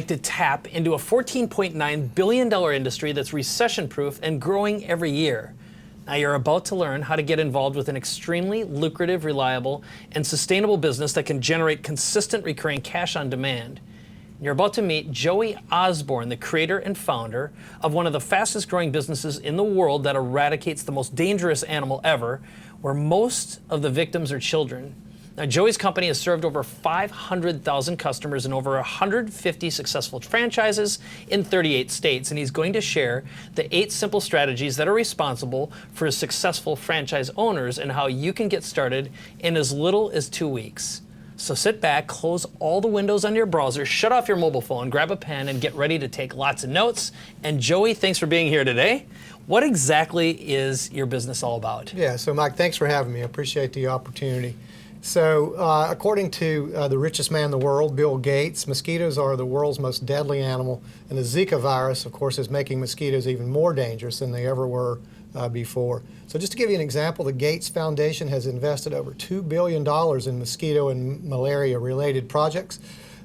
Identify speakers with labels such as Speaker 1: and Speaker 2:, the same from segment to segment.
Speaker 1: like to tap into a $14.9 billion industry that's recession-proof and growing every year. Now you're about to learn how to get involved with an extremely lucrative, reliable, and sustainable business that can generate consistent recurring cash on demand. You're about to meet Joey Osborne, the creator and founder of one of the fastest growing businesses in the world that eradicates the most dangerous animal ever, where most of the victims are children. Now, Joey's company has served over 500,000 customers in over 150 successful franchises in 38 states, and he's going to share the 8 simple strategies that are responsible for successful franchise owners and how you can get started in as little as 2 weeks. So sit back, close all the windows on your browser, shut off your mobile phone, grab a pen, and get ready to take lots of notes. And Joey, thanks for being here today. What exactly is your business all about?
Speaker 2: Yeah, so Mike, thanks for having me. I appreciate the opportunity. So according to the richest man in the world, Bill Gates, mosquitoes are the world's most deadly animal, and the Zika virus, of course, is making mosquitoes even more dangerous than they ever were before. So just to give you an example, the Gates Foundation has invested over $2 billion in mosquito and malaria-related projects.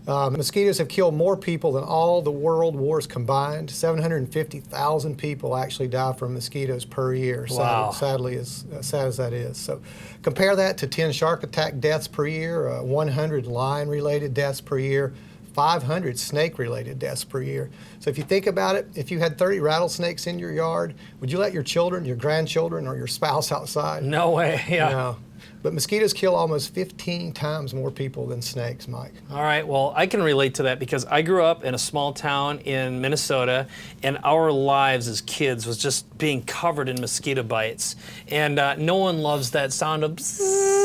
Speaker 2: Mosquitoes have killed more people than all the world wars combined. 750,000 people actually die from mosquitoes per year,
Speaker 1: wow.
Speaker 2: sadly, as sad as that is. So compare that to 10 shark attack deaths per year, 100 lion-related deaths per year, 500 snake-related deaths per year. So if you think about it, if you had 30 rattlesnakes in your yard, would you let your children, your grandchildren, or your spouse outside?
Speaker 1: No way, yeah.
Speaker 2: No. But mosquitoes kill almost 15 times more people than snakes, Mike.
Speaker 1: All right, well, I can relate to that because I grew up in a small town in Minnesota, and our lives as kids was just being covered in mosquito bites. And no one loves that sound of bzzz.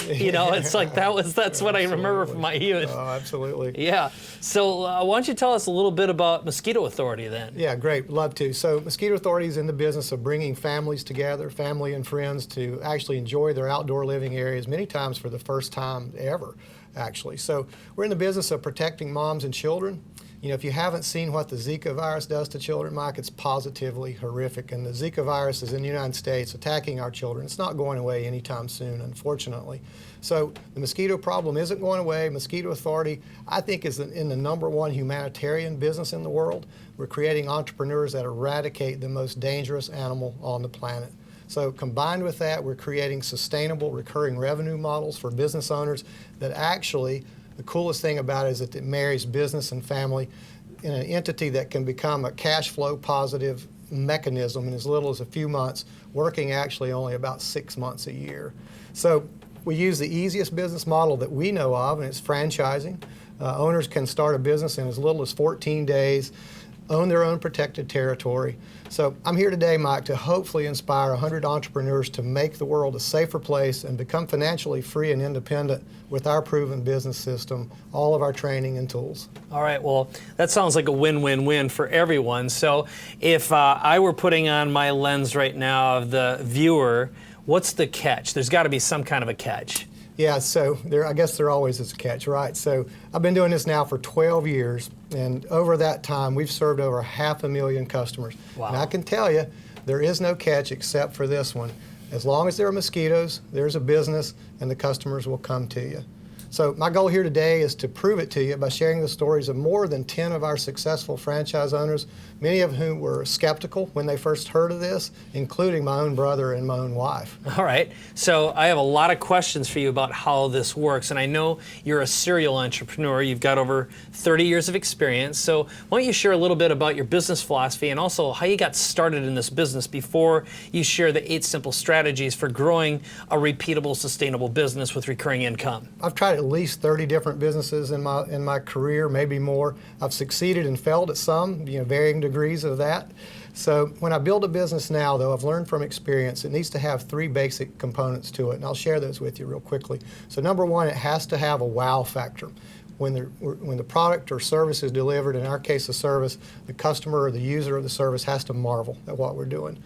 Speaker 1: You know, it's like that's what I remember from my youth.
Speaker 2: Oh, absolutely.
Speaker 1: Yeah. So why don't you tell us a little bit about Mosquito Authority then?
Speaker 2: Yeah, great. Love to. So Mosquito Authority is in the business of bringing families together, family and friends, to actually enjoy their outdoor living areas, many times for the first time ever, actually. So we're in the business of protecting moms and children. You know, if you haven't seen what the Zika virus does to children, Mike, it's positively horrific. And the Zika virus is in the United States attacking our children. It's not going away anytime soon, unfortunately. So the mosquito problem isn't going away. Mosquito Authority, I think, is in the #1 humanitarian business in the world. We're creating entrepreneurs that eradicate the most dangerous animal on the planet. So combined with that, we're creating sustainable recurring revenue models for business owners that actually, the coolest thing about it is that it marries business and family in an entity that can become a cash flow positive mechanism in as little as a few months, working actually only about 6 months a year. So we use the easiest business model that we know of, and it's franchising. Owners can start a business in as little as 14 days, own their own protected territory. So I'm here today, Mike, to hopefully inspire 100 entrepreneurs to make the world a safer place and become financially free and independent with our proven business system, all of our training and tools.
Speaker 1: All right, well, that sounds like a win-win-win for everyone. So if I were putting on my lens right now of the viewer, what's the catch? There's got to be some kind of a catch.
Speaker 2: Yeah, so I guess there always is a catch, right? So I've been doing this now for 12 years, and over that time, we've served over 500,000 customers.
Speaker 1: Wow.
Speaker 2: And I can tell you, there is no catch except for this one. As long as there are mosquitoes, there's a business, and the customers will come to you. So my goal here today is to prove it to you by sharing the stories of more than 10 of our successful franchise owners, many of whom were skeptical when they first heard of this, including my own brother and my own wife.
Speaker 1: All right, so I have a lot of questions for you about how this works, and I know you're a serial entrepreneur. You've got over 30 years of experience, so why don't you share a little bit about your business philosophy and also how you got started in this business before you share the 8 simple strategies for growing a repeatable, sustainable business with recurring income.
Speaker 2: I've tried at least 30 different businesses in my career, maybe more. I've succeeded and failed at some, varying degrees of that. So when I build a business now, though, I've learned from experience it needs to have 3 basic components to it, and I'll share those with you real quickly. So number 1, it has to have a wow factor. When the product or service is delivered, in our case a service, the customer or the user of the service has to marvel at what we're doing.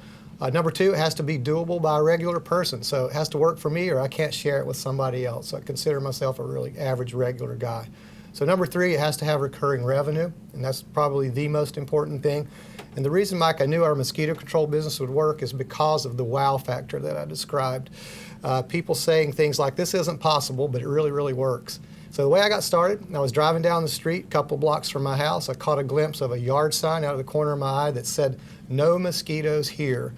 Speaker 2: Number 2, it has to be doable by a regular person. So it has to work for me or I can't share it with somebody else. So I consider myself a really average, regular guy. So number 3, it has to have recurring revenue, and that's probably the most important thing. And the reason, Mike, I knew our mosquito control business would work is because of the wow factor that I described. People saying things like, this isn't possible, but it really, really works. So the way I got started, I was driving down the street a couple blocks from my house. I caught a glimpse of a yard sign out of the corner of my eye that said, "No mosquitoes here."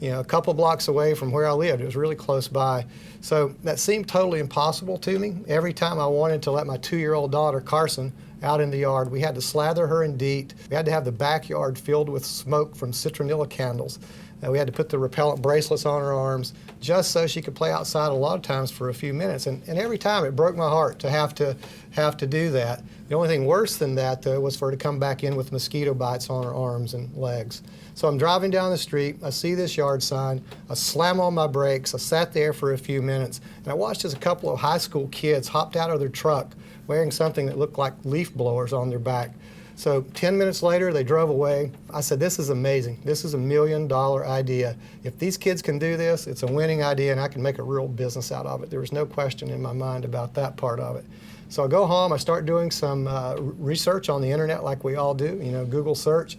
Speaker 2: You know, a couple blocks away from where I lived. It was really close by. So that seemed totally impossible to me. Every time I wanted to let my 2-year-old daughter, Carson, out in the yard, we had to slather her in DEET. We had to have the backyard filled with smoke from citronella candles. We had to put the repellent bracelets on her arms just so she could play outside a lot of times for a few minutes. And every time it broke my heart to have to do that. The only thing worse than that, though, was for her to come back in with mosquito bites on her arms and legs. So I'm driving down the street, I see this yard sign, I slam on my brakes, I sat there for a few minutes, and I watched as a couple of high school kids hopped out of their truck wearing something that looked like leaf blowers on their back. So 10 minutes later, they drove away. I said, this is amazing. This is $1 million idea. If these kids can do this, it's a winning idea, and I can make a real business out of it. There was no question in my mind about that part of it. So I go home, I start doing some research on the internet like we all do, you know, Google search.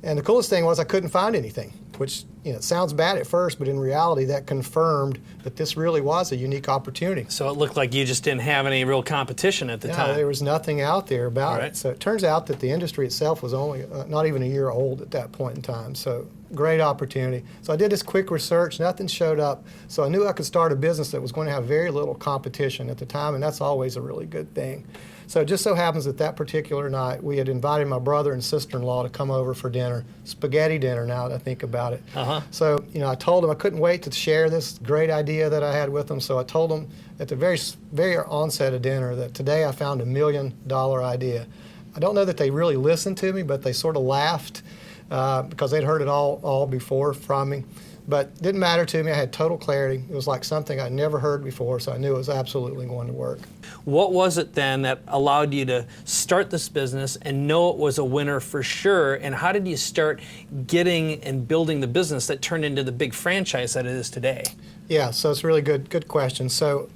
Speaker 2: And the coolest thing was I couldn't find anything, which, you know, it sounds bad at first, but in reality that confirmed that this really was a unique opportunity.
Speaker 1: So it looked like you just didn't have any real competition at the time.
Speaker 2: There was nothing out there about it. So it turns out that the industry itself was only not even a year old at that point in time. So great opportunity. So I did this quick research, nothing showed up. So I knew I could start a business that was going to have very little competition at the time, and that's always a really good thing. So it just so happens that that particular night, we had invited my brother and sister-in-law to come over for dinner, spaghetti dinner now that I think about it. So, you know, I told them I couldn't wait to share this great idea that I had with them. So I told them at the very onset of dinner that today I found $1 million idea. I don't know that they really listened to me, but they sort of laughed because they'd heard it all before from me. But it didn't matter to me. I had total clarity. It was like something I'd never heard before, so I knew it was absolutely going to work.
Speaker 1: What was it then that allowed you to start this business and know it was a winner for sure? And how did you start getting and building the business that turned into the big franchise that it is today?
Speaker 2: Yeah, so it's a really good question. So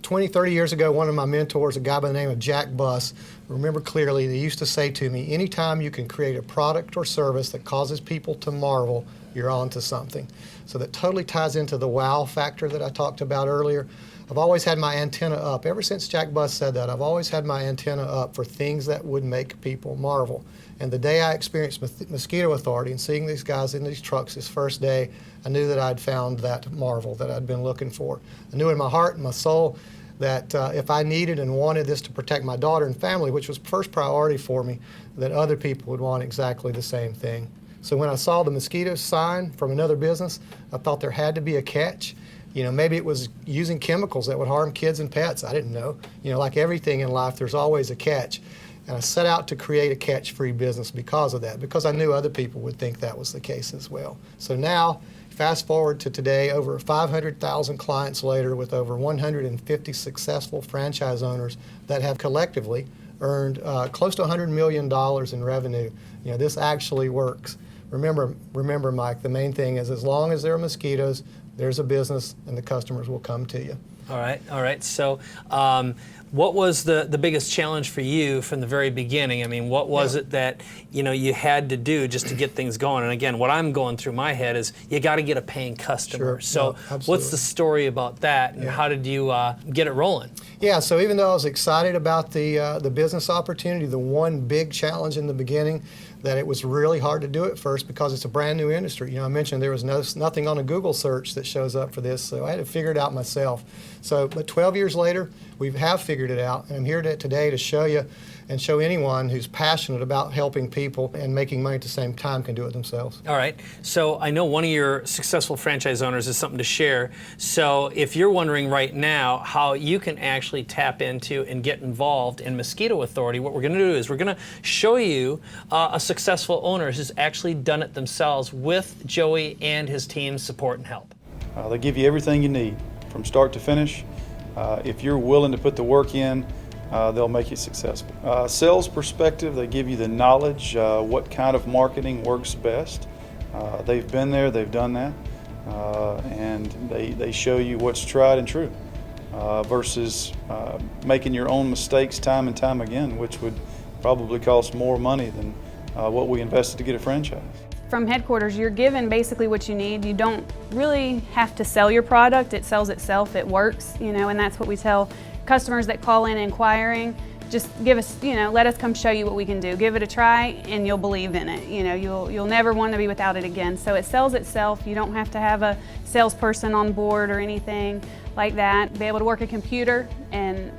Speaker 2: 20, 30 years ago, one of my mentors, a guy by the name of Jack Buss, remember clearly, they used to say to me, anytime you can create a product or service that causes people to marvel, you're on to something. So that totally ties into the wow factor that I talked about earlier. I've always had my antenna up. Ever since Jack Buss said that, I've always had my antenna up for things that would make people marvel. And the day I experienced Mosquito Authority and seeing these guys in these trucks this first day, I knew that I'd found that marvel that I'd been looking for. I knew in my heart and my soul that if I needed and wanted this to protect my daughter and family, which was first priority for me, that other people would want exactly the same thing. So when I saw the mosquito sign from another business, I thought there had to be a catch. You know, maybe it was using chemicals that would harm kids and pets. I didn't know. You know, like everything in life, there's always a catch. And I set out to create a catch-free business because of that, because I knew other people would think that was the case as well. So now, fast forward to today, over 500,000 clients later with over 150 successful franchise owners that have collectively earned close to $100 million in revenue. You know, this actually works. Remember, Mike, the main thing is as long as there are mosquitoes, there's a business and the customers will come to you.
Speaker 1: All right. So what was the biggest challenge for you from the very beginning? I mean, what was it that, you know, you had to do just to get things going? And again, what I'm going through my head is you got to get a paying customer.
Speaker 2: Sure.
Speaker 1: So what's the story about that, and how did you get it rolling?
Speaker 2: Yeah, so even though I was excited about the business opportunity, the one big challenge in the beginning, that it was really hard to do at first because it's a brand new industry. You know, I mentioned there was nothing on a Google search that shows up for this, so I had to figure it out myself. So, but 12 years later, we have figured it out, and I'm here today to show you and show anyone who's passionate about helping people and making money at the same time can do it themselves.
Speaker 1: All right. So I know one of your successful franchise owners is something to share. So if you're wondering right now how you can actually tap into and get involved in Mosquito Authority, what we're going to do is we're going to show you a successful owner who's actually done it themselves with Joey and his team's support and help.
Speaker 3: They give you everything you need from start to finish. If you're willing to put the work in, they'll make you successful. Sales perspective, they give you the knowledge, what kind of marketing works best. They've been there, they've done that, and they show you what's tried and true versus making your own mistakes time and time again, which would probably cost more money than what we invested to get a franchise.
Speaker 4: From headquarters, you're given basically what you need. You don't really have to sell your product. It sells itself, it works, you know, and that's what we tell customers that call in inquiring, just give us, let us come show you what we can do. Give it a try and you'll believe in it. You'll never want to be without it again. So it sells itself. You don't have to have a salesperson on board or anything like that. Be able to work a computer and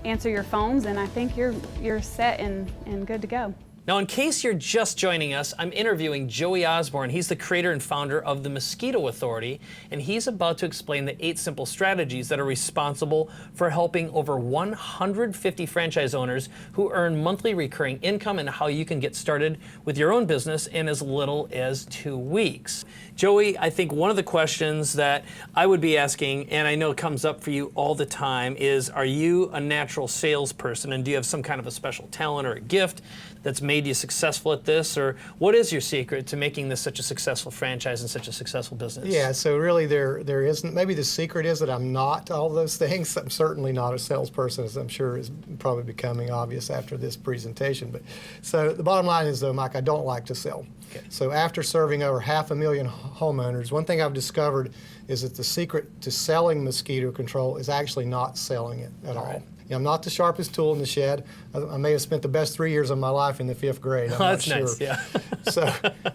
Speaker 4: answer your phones, and I think you're set and good to go.
Speaker 1: Now, in case you're just joining us, I'm interviewing Joey Osborne. He's the creator and founder of the Mosquito Authority, and he's about to explain the 8 simple strategies that are responsible for helping over 150 franchise owners who earn monthly recurring income, and how you can get started with your own business in as little as 2 weeks. Joey, I think one of the questions that I would be asking, and I know comes up for you all the time, is are you a natural salesperson, and do you have some kind of a special talent or a gift that's made you successful at this, or what is your secret to making this such a successful franchise and such a successful business?
Speaker 2: Yeah, so really there isn't, maybe the secret is that I'm not all those things. I'm certainly not a salesperson, as I'm sure is probably becoming obvious after this presentation. But so the bottom line is though, Mike, I don't like to sell. Okay. So after serving over 500,000 homeowners, one thing I've discovered is that the secret to selling mosquito control is actually not selling it at all. I'm not the sharpest tool in the shed. I may have spent the best 3 years of my life in the 5th grade. I'm
Speaker 1: That's
Speaker 2: not sure.
Speaker 1: nice, yeah.
Speaker 2: So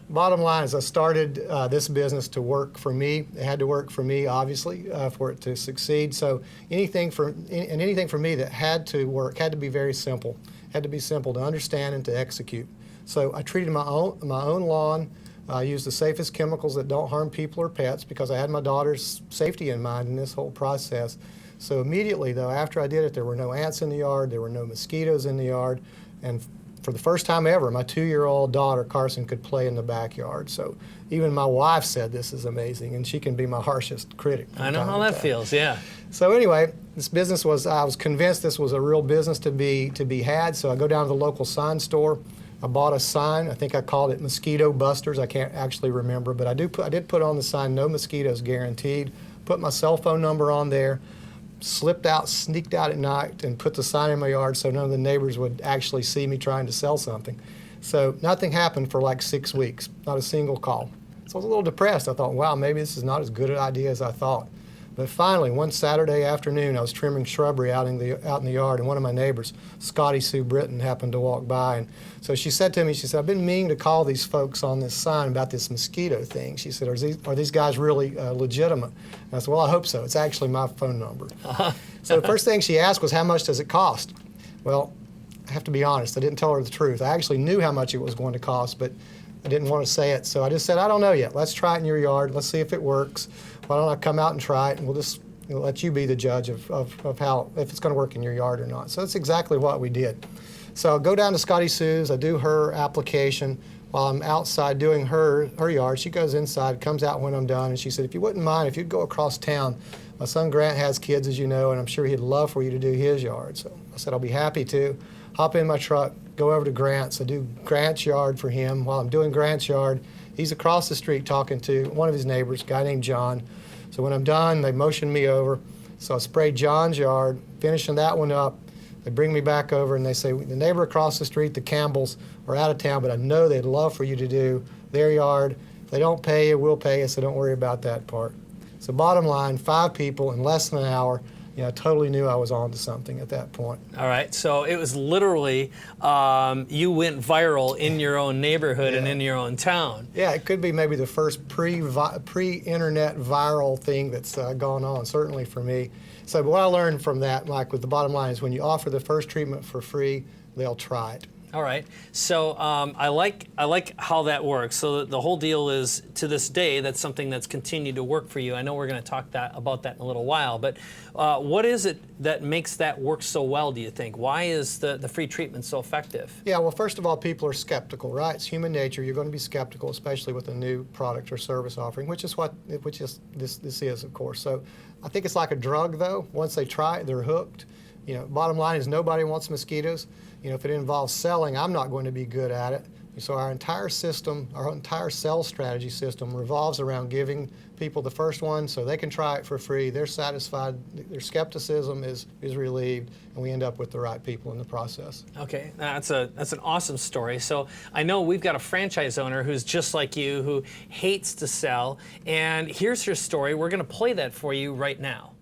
Speaker 2: bottom line is I started this business to work for me. It had to work for me, obviously, for it to succeed. So anything for me that had to work had to be very simple. Had to be simple to understand and to execute. So I treated my own lawn. I used the safest chemicals that don't harm people or pets because I had my daughter's safety in mind in this whole process. So immediately, though, after I did it, there were no ants in the yard, there were no mosquitoes in the yard, and for the first time ever, my 2-year-old daughter, Carson, could play in the backyard. So even my wife said this is amazing, and she can be my harshest critic.
Speaker 1: I know how that feels, yeah.
Speaker 2: So anyway, this business I was convinced this was a real business to be had, so I go down to the local sign store. I bought a sign. I think I called it Mosquito Busters. I can't actually remember, but I did put on the sign, no mosquitoes guaranteed. Put my cell phone number on there. Slipped out, sneaked out at night, and put the sign in my yard so none of the neighbors would actually see me trying to sell something. So nothing happened for like 6 weeks, not a single call. So I was a little depressed. I thought, wow, maybe this is not as good an idea as I thought. But finally, one Saturday afternoon, I was trimming shrubbery out in the yard, and one of my neighbors, Scotty Sue Britton, happened to walk by. And so she said to me, she said, I've been meaning to call these folks on this sign about this mosquito thing. She said, are these guys really legitimate? And I said, well, I hope so. It's actually my phone number. So the first thing she asked was, how much does it cost? Well, I have to be honest, I didn't tell her the truth. I actually knew how much it was going to cost, but I didn't want to say it. So I just said, I don't know yet. Let's try it in your yard. Let's see if it works. Why don't I come out and try it, and we'll just let you be the judge of how, if it's going to work in your yard or not. So that's exactly what we did. So I'll go down to Scotty Sue's, I do her application. While I'm outside doing her yard, she goes inside, comes out when I'm done, and she said, if you wouldn't mind, if you'd go across town, my son Grant has kids, as you know, and I'm sure he'd love for you to do his yard. So I said, I'll be happy to. Hop in my truck, go over to Grant's. I do Grant's yard for him. While I'm doing Grant's yard, he's across the street talking to one of his neighbors, a guy named John. So when I'm done, they motion me over. So I sprayed John's yard, finishing that one up. They bring me back over and they say, the neighbor across the street, the Campbells, are out of town, but I know they'd love for you to do their yard. If they don't pay you, we'll pay you, so don't worry about that part. So bottom line, 5 people in less than an hour. I totally knew I was on to something at that point.
Speaker 1: All right, so it was literally, you went viral in your own neighborhood and in your own town.
Speaker 2: Yeah, it could be maybe the first pre-internet viral thing that's gone on, certainly for me. So what I learned from that, Mike, with the bottom line is when you offer the first treatment for free, they'll try it.
Speaker 1: All right. So I like how that works. So the whole deal is, to this day, that's something that's continued to work for you. I know we're going to talk about that in a little while, but what is it that makes that work so well, do you think? Why is the free treatment so effective?
Speaker 2: Yeah, well, first of all, people are skeptical, right? It's human nature. You're going to be skeptical, especially with a new product or service offering, which is this is, of course. So I think it's like a drug, though. Once they try it, they're hooked. Bottom line is nobody wants mosquitoes. If it involves selling, I'm not going to be good at it. So our entire system, our entire sales strategy system revolves around giving people the first one so they can try it for free. They're satisfied, their skepticism is relieved, and we end up with the right people in the process.
Speaker 1: Okay, that's an awesome story. So I know we've got a franchise owner who's just like you, who hates to sell, and here's her story. We're going to play that for you right now.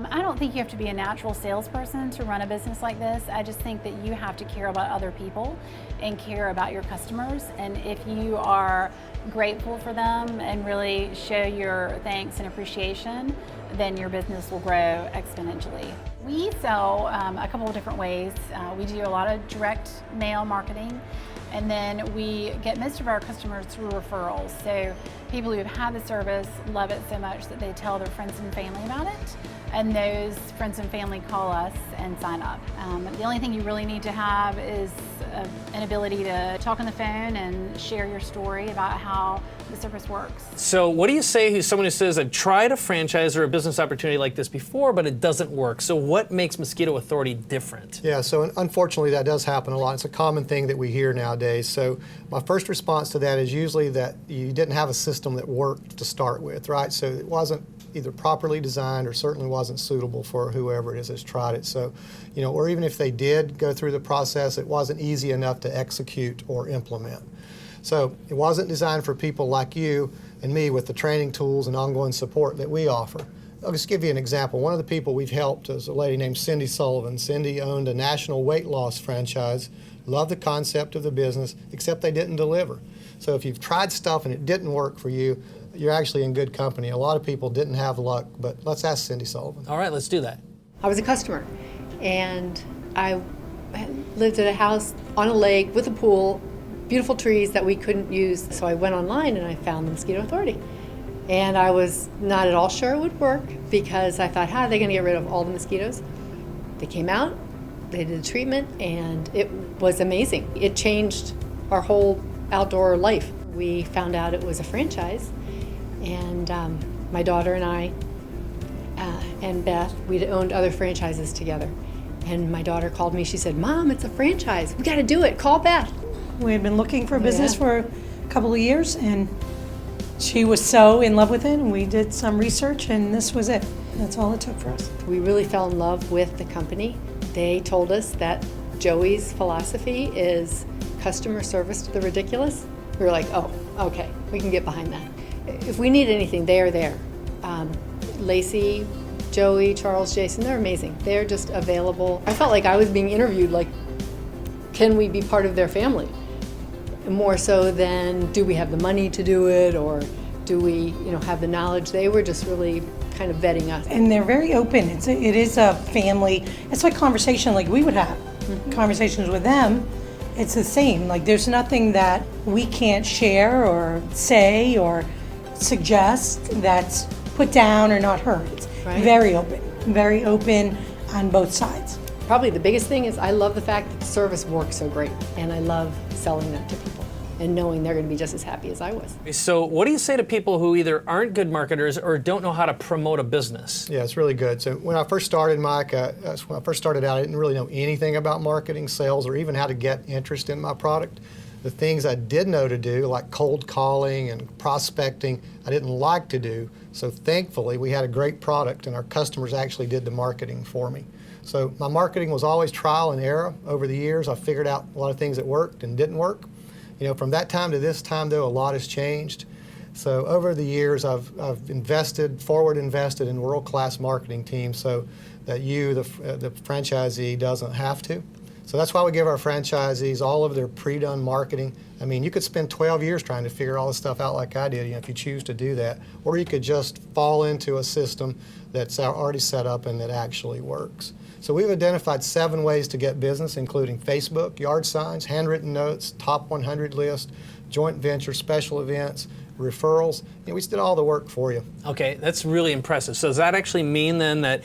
Speaker 5: I don't think you have to be a natural salesperson to run a business like this. I just think that you have to care about other people and care about your customers. And if you are grateful for them and really show your thanks and appreciation, then your business will grow exponentially. We sell a couple of different ways. We do a lot of direct mail marketing, and then we get most of our customers through referrals. So people who have had the service love it so much that they tell their friends and family about it, and those friends and family call us and sign up. The only thing you really need to have is an ability to talk on the phone and share your story about how the service works.
Speaker 1: So what do you say to someone who says, I've tried a franchise or a business opportunity like this before, but it doesn't work? So what makes Mosquito Authority different?
Speaker 2: Yeah, so unfortunately that does happen a lot. It's a common thing that we hear nowadays. So my first response to that is usually that you didn't have a system that worked to start with, right? So it wasn't either properly designed or certainly wasn't suitable for whoever it is that's tried it. So, or even if they did go through the process, it wasn't easy enough to execute or implement. So it wasn't designed for people like you and me with the training tools and ongoing support that we offer. I'll just give you an example. One of the people we've helped is a lady named Cindy Sullivan. Cindy owned a national weight loss franchise, loved the concept of the business, except they didn't deliver. So if you've tried stuff and it didn't work for you, you're actually in good company. A lot of people didn't have luck, but let's ask Cindy Sullivan.
Speaker 1: All right, let's do that.
Speaker 6: I was a customer, and I lived at a house on a lake with a pool, beautiful trees that we couldn't use. So I went online and I found the Mosquito Authority. And I was not at all sure it would work because I thought, how are they going to get rid of all the mosquitoes? They came out, they did a treatment, and it was amazing. It changed our whole outdoor life. We found out it was a franchise, and my daughter and I and Beth, we'd owned other franchises together. And my daughter called me, she said, Mom, it's a franchise. We got to do it. Call Beth.
Speaker 7: We had been looking for a business for a couple of years, and she was so in love with it, and we did some research, and this was it. That's all it took for us.
Speaker 6: We really fell in love with the company. They told us that Joey's philosophy is customer service to the ridiculous. We were like, oh, okay, we can get behind that. If we need anything, they are there. Lacey, Joey, Charles, Jason, they're amazing. They're just available. I felt like I was being interviewed, like, can we be part of their family? More so than do we have the money to do it, or do we, have the knowledge? They were just really kind of vetting us.
Speaker 7: And they're very open. It is a family. It's like conversation like we would have. Conversations with them, it's the same. Like there's nothing that we can't share or say or suggest that's put down or not heard. It's very open on both sides.
Speaker 6: Probably the biggest thing is I love the fact that the service works so great, and I love selling that to people and knowing they're going to be just as happy as I was.
Speaker 1: So what do you say to people who either aren't good marketers or don't know how to promote a business?
Speaker 2: Yeah, it's really good. So when I first started, Mike, when I first started out, I didn't really know anything about marketing, sales, or even how to get interest in my product. The things I did know to do, like cold calling and prospecting, I didn't like to do. So thankfully, we had a great product, and our customers actually did the marketing for me. So my marketing was always trial and error. Over the years, I figured out a lot of things that worked and didn't work. From that time to this time, though, a lot has changed. So over the years, I've forward invested in world-class marketing teams so that the franchisee, doesn't have to. So that's why we give our franchisees all of their pre-done marketing. I mean, you could spend 12 years trying to figure all this stuff out like I did, if you choose to do that. Or you could just fall into a system that's already set up and that actually works. So we've identified 7 ways to get business, including Facebook, yard signs, handwritten notes, top 100 list, joint venture, special events, referrals. We just did all the work for you.
Speaker 1: Okay, that's really impressive. So does that actually mean then that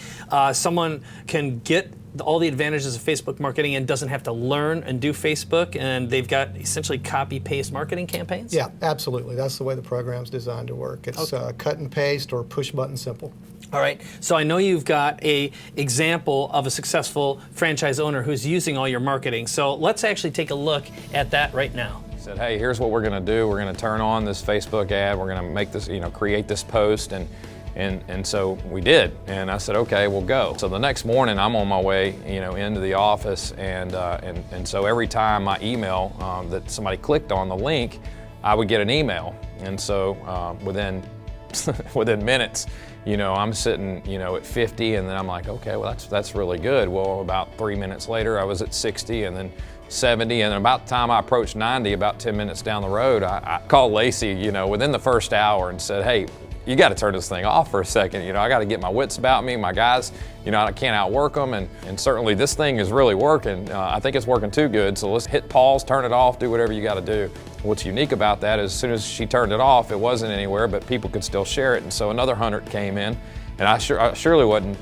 Speaker 1: someone can get all the advantages of Facebook marketing and doesn't have to learn and do Facebook, and they've got essentially copy-paste marketing campaigns?
Speaker 2: Yeah, absolutely. That's the way the program's designed to work. It's cut and paste or push-button simple.
Speaker 1: All right, so I know you've got an example of a successful franchise owner who's using all your marketing. So let's actually take a look at that right now.
Speaker 8: Said, hey, here's what we're going to do. We're going to turn on this Facebook ad. We're going to make this, create this post, and so we did. And I said, okay, we'll go. So the next morning, I'm on my way, into the office, and so every time my email that somebody clicked on the link, I would get an email. And so within within minutes, you know, I'm sitting, you know, at 50, and then I'm like, okay, well, that's really good. Well, about 3 minutes later, I was at 60, and then 70, and then about the time I approached 90, about 10 minutes down the road, I called Lacey, you know, within the first hour and said, hey, you got to turn this thing off for a second. You know, I got to get my wits about me. My guys, you know, I can't outwork them, and certainly this thing is really working. I think it's working too good, so let's hit pause, turn it off, do whatever you got to do. What's unique about that is as soon as she turned it off, it wasn't anywhere, but people could still share it, and so another 100 came in, and I surely wasn't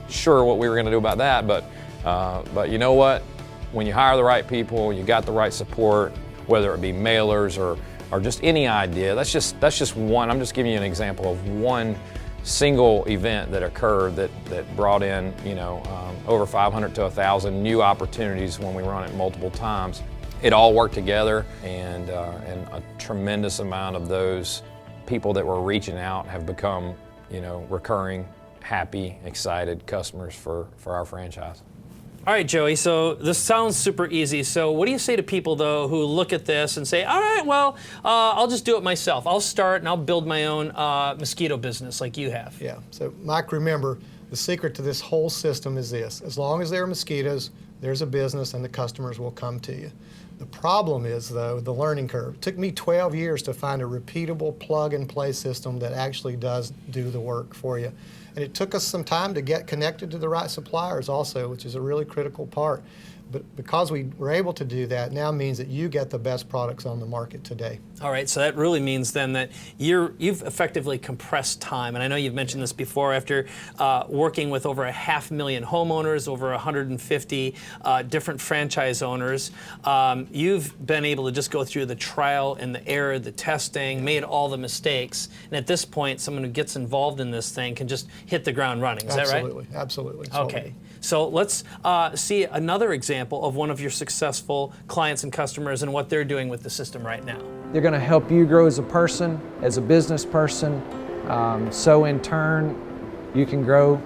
Speaker 8: sure what we were going to do about that, but you know what? When you hire the right people, you got the right support, whether it be mailers or just any idea. That's just one. I'm just giving you an example of one single event that occurred that brought in, you know, over 500 to 1,000 new opportunities when we run it multiple times. It all worked together, and a tremendous amount of those people that were reaching out have become, you know, recurring, happy, excited customers for our franchise.
Speaker 1: All right, Joey, so this sounds super easy. So what do you say to people, though, who look at this and say, all right, well, I'll just do it myself. I'll start and I'll build my own mosquito business like you have.
Speaker 2: Yeah, so Mike, remember, the secret to this whole system is this. As long as there are mosquitoes, there's a business and the customers will come to you. The problem is, though, the learning curve. It took me 12 years to find a repeatable plug-and-play system that actually does do the work for you. And it took us some time to get connected to the right suppliers also, which is a really critical part. But because we were able to do that, now means that you get the best products on the market today.
Speaker 1: All right, so that really means then that you've effectively compressed time. And I know you've mentioned this before, after working with over 500,000 homeowners, over 150 different franchise owners, you've been able to just go through the trial and the error, the testing, made all the mistakes. And at this point, someone who gets involved in this thing can just hit the ground running. Is that right?
Speaker 2: Absolutely, absolutely.
Speaker 1: Okay. So let's see another example of one of your successful clients and customers and what they're doing with the system right now.
Speaker 9: They're going to help you grow as a person, as a business person, so in turn you can grow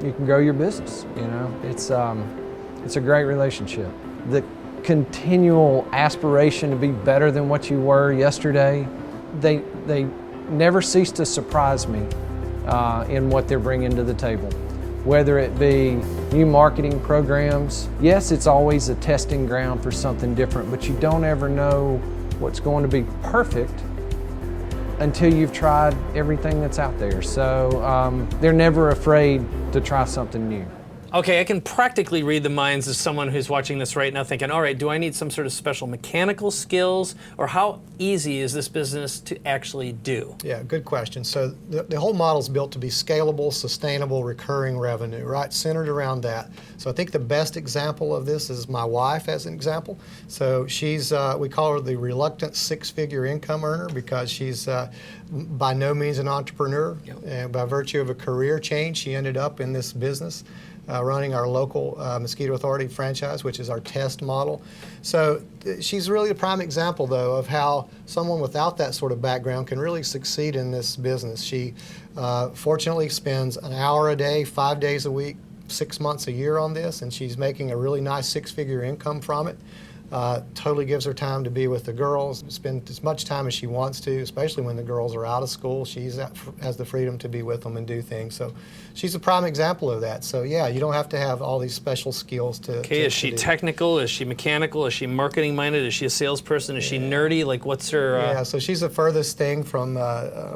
Speaker 9: your business. You know, it's a great relationship. The continual aspiration to be better than what you were yesterday, they never cease to surprise me in what they're bringing to the table. Whether it be new marketing programs, yes, it's always a testing ground for something different, but you don't ever know what's going to be perfect until you've tried everything that's out there. So they're never afraid to try something new.
Speaker 1: Okay, I can practically read the minds of someone who's watching this right now thinking, all right, do I need some sort of special mechanical skills, or how easy is this business to actually do?
Speaker 2: Yeah, good question. So the whole model is built to be scalable, sustainable, recurring revenue, right? Centered around that. So I think the best example of this is my wife as an example. So she's, we call her the reluctant six-figure income earner because she's by no means an entrepreneur. Yep. And by virtue of a career change, she ended up in this business. Running our local Mosquito Authority franchise, which is our test model. So she's really a prime example, though, of how someone without that sort of background can really succeed in this business. She fortunately spends an hour a day, 5 days a week, 6 months a year on this, and she's making a really nice six-figure income from it. Totally gives her time to be with the girls, spend as much time as she wants to, especially when the girls are out of school. She has the freedom to be with them and do things. So she's a prime example of that. So yeah, you don't have to have all these special skills to
Speaker 1: Okay, is she technical? Is she mechanical? Is she marketing minded? Is she a salesperson? Is she nerdy? Like, what's her...
Speaker 2: Yeah, so she's the furthest thing from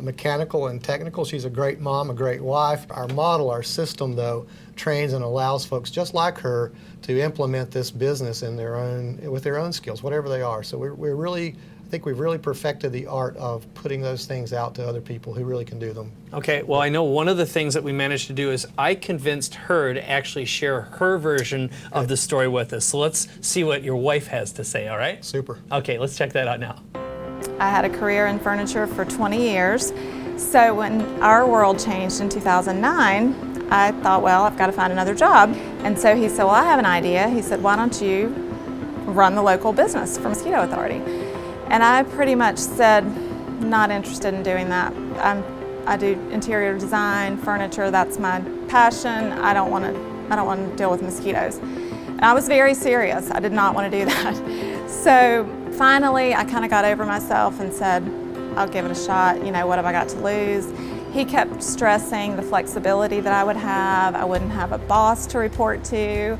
Speaker 2: mechanical and technical. She's a great mom, a great wife. Our model, our system, though, trains and allows folks just like her to implement this business in with their own skills, whatever they are. So we're really, I think we've really perfected the art of putting those things out to other people who really can do them.
Speaker 1: Okay, well, I know one of the things that we managed to do is I convinced her to actually share her version of the story with us. So let's see what your wife has to say, all right?
Speaker 2: Super.
Speaker 1: Okay, let's check that out now.
Speaker 10: I had a career in furniture for 20 years. So when our world changed in 2009, I thought, well, I've got to find another job. And so he said, well, I have an idea. He said, why don't you run the local business for Mosquito Authority? And I pretty much said, not interested in doing that. I do interior design, furniture, that's my passion. I don't want to deal with mosquitoes. And I was very serious. I did not want to do that. So finally, I kind of got over myself and said, I'll give it a shot. You know, what have I got to lose? He kept stressing the flexibility that I would have. I wouldn't have a boss to report to,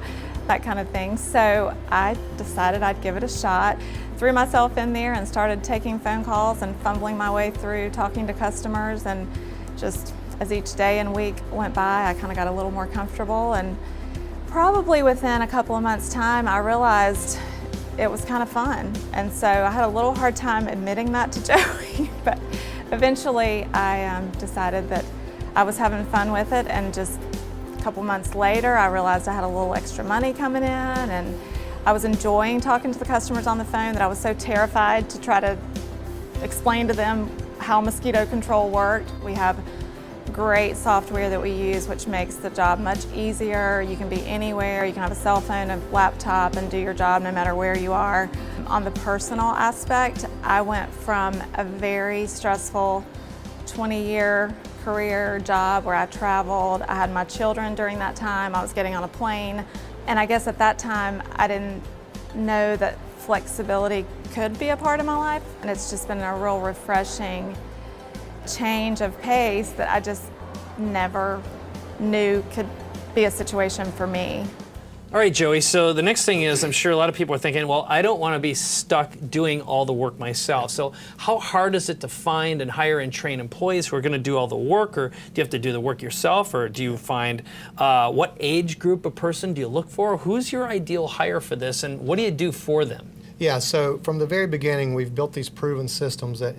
Speaker 10: that kind of thing. So I decided I'd give it a shot. Threw myself in there and started taking phone calls and fumbling my way through talking to customers, and just as each day and week went by, I kind of got a little more comfortable, and probably within a couple of months' time, I realized it was kind of fun. And so I had a little hard time admitting that to Joey, but eventually I decided that I was having fun with it, and just a couple months later, I realized I had a little extra money coming in, and I was enjoying talking to the customers on the phone that I was so terrified to try to explain to them how mosquito control worked. We have great software that we use, which makes the job much easier. You can be anywhere. You can have a cell phone, a laptop, and do your job no matter where you are. On the personal aspect, I went from a very stressful 20-year career job where I traveled. I had my children during that time. I was getting on a plane. And I guess at that time, I didn't know that flexibility could be a part of my life. And it's just been a real refreshing change of pace that I just never knew could be a situation for me.
Speaker 1: All right, Joey, so the next thing is, I'm sure a lot of people are thinking, well, I don't want to be stuck doing all the work myself. So how hard is it to find and hire and train employees who are going to do all the work, or do you have to do the work yourself, or do you find what age group of person do you look for? Who's your ideal hire for this, and what do you do for them?
Speaker 2: Yeah, so from the very beginning, we've built these proven systems that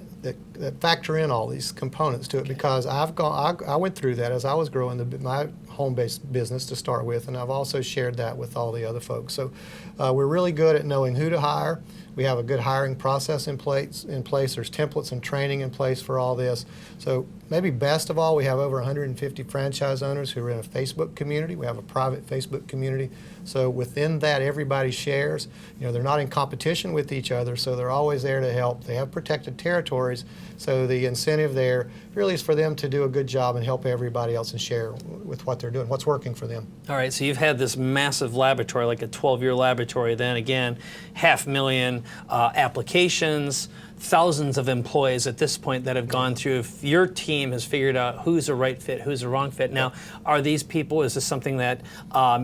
Speaker 2: factor in all these components to it, because I went through that as I was growing my home-based business to start with, and I've also shared that with all the other folks. So we're really good at knowing who to hire. We have a good hiring process in place. There's templates and training in place for all this. So maybe best of all, we have over 150 franchise owners who are in a Facebook community. We have a private Facebook community. So within that, everybody shares. You know, they're not in competition with each other, so they're always there to help. They have protected territories, so the incentive there really is for them to do a good job and help everybody else and share with what they're doing, what's working for them.
Speaker 1: All right, so you've had this massive laboratory, like a 12-year laboratory, then again, 500,000 applications, thousands of employees at this point that have gone through. If your team has figured out who's a right fit, who's a wrong fit. Now, are these people, is this something that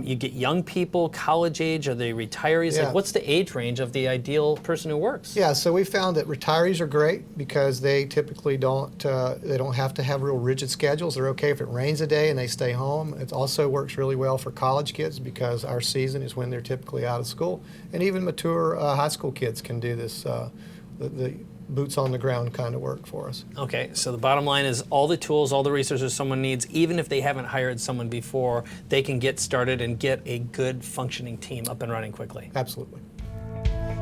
Speaker 1: you get young people, college age, are they retirees?
Speaker 2: Yeah.
Speaker 1: Like, what's the age range of the ideal person who works?
Speaker 2: Yeah, so we found that retirees are great because they typically don't have to have real rigid schedules. They're okay if it rains a day and they stay home. It also works really well for college kids because our season is when they're typically out of school. And even mature high school kids can do this, the boots on the ground kind of work for us.
Speaker 1: Okay, so the bottom line is all the tools, all the resources someone needs, even if they haven't hired someone before, they can get started and get a good functioning team up and running quickly.
Speaker 2: Absolutely.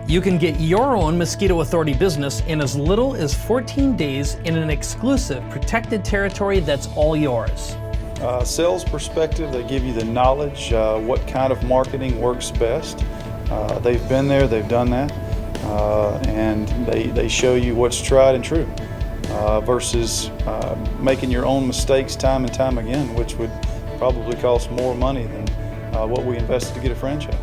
Speaker 1: You can get your own Mosquito Authority business in as little as 14 days in an exclusive protected territory that's all yours.
Speaker 3: Sales perspective, they give you the knowledge, what kind of marketing works best. They've been there, they've done that. And they show you what's tried and true versus making your own mistakes time and time again, which would probably cost more money than what we invested to get a franchise.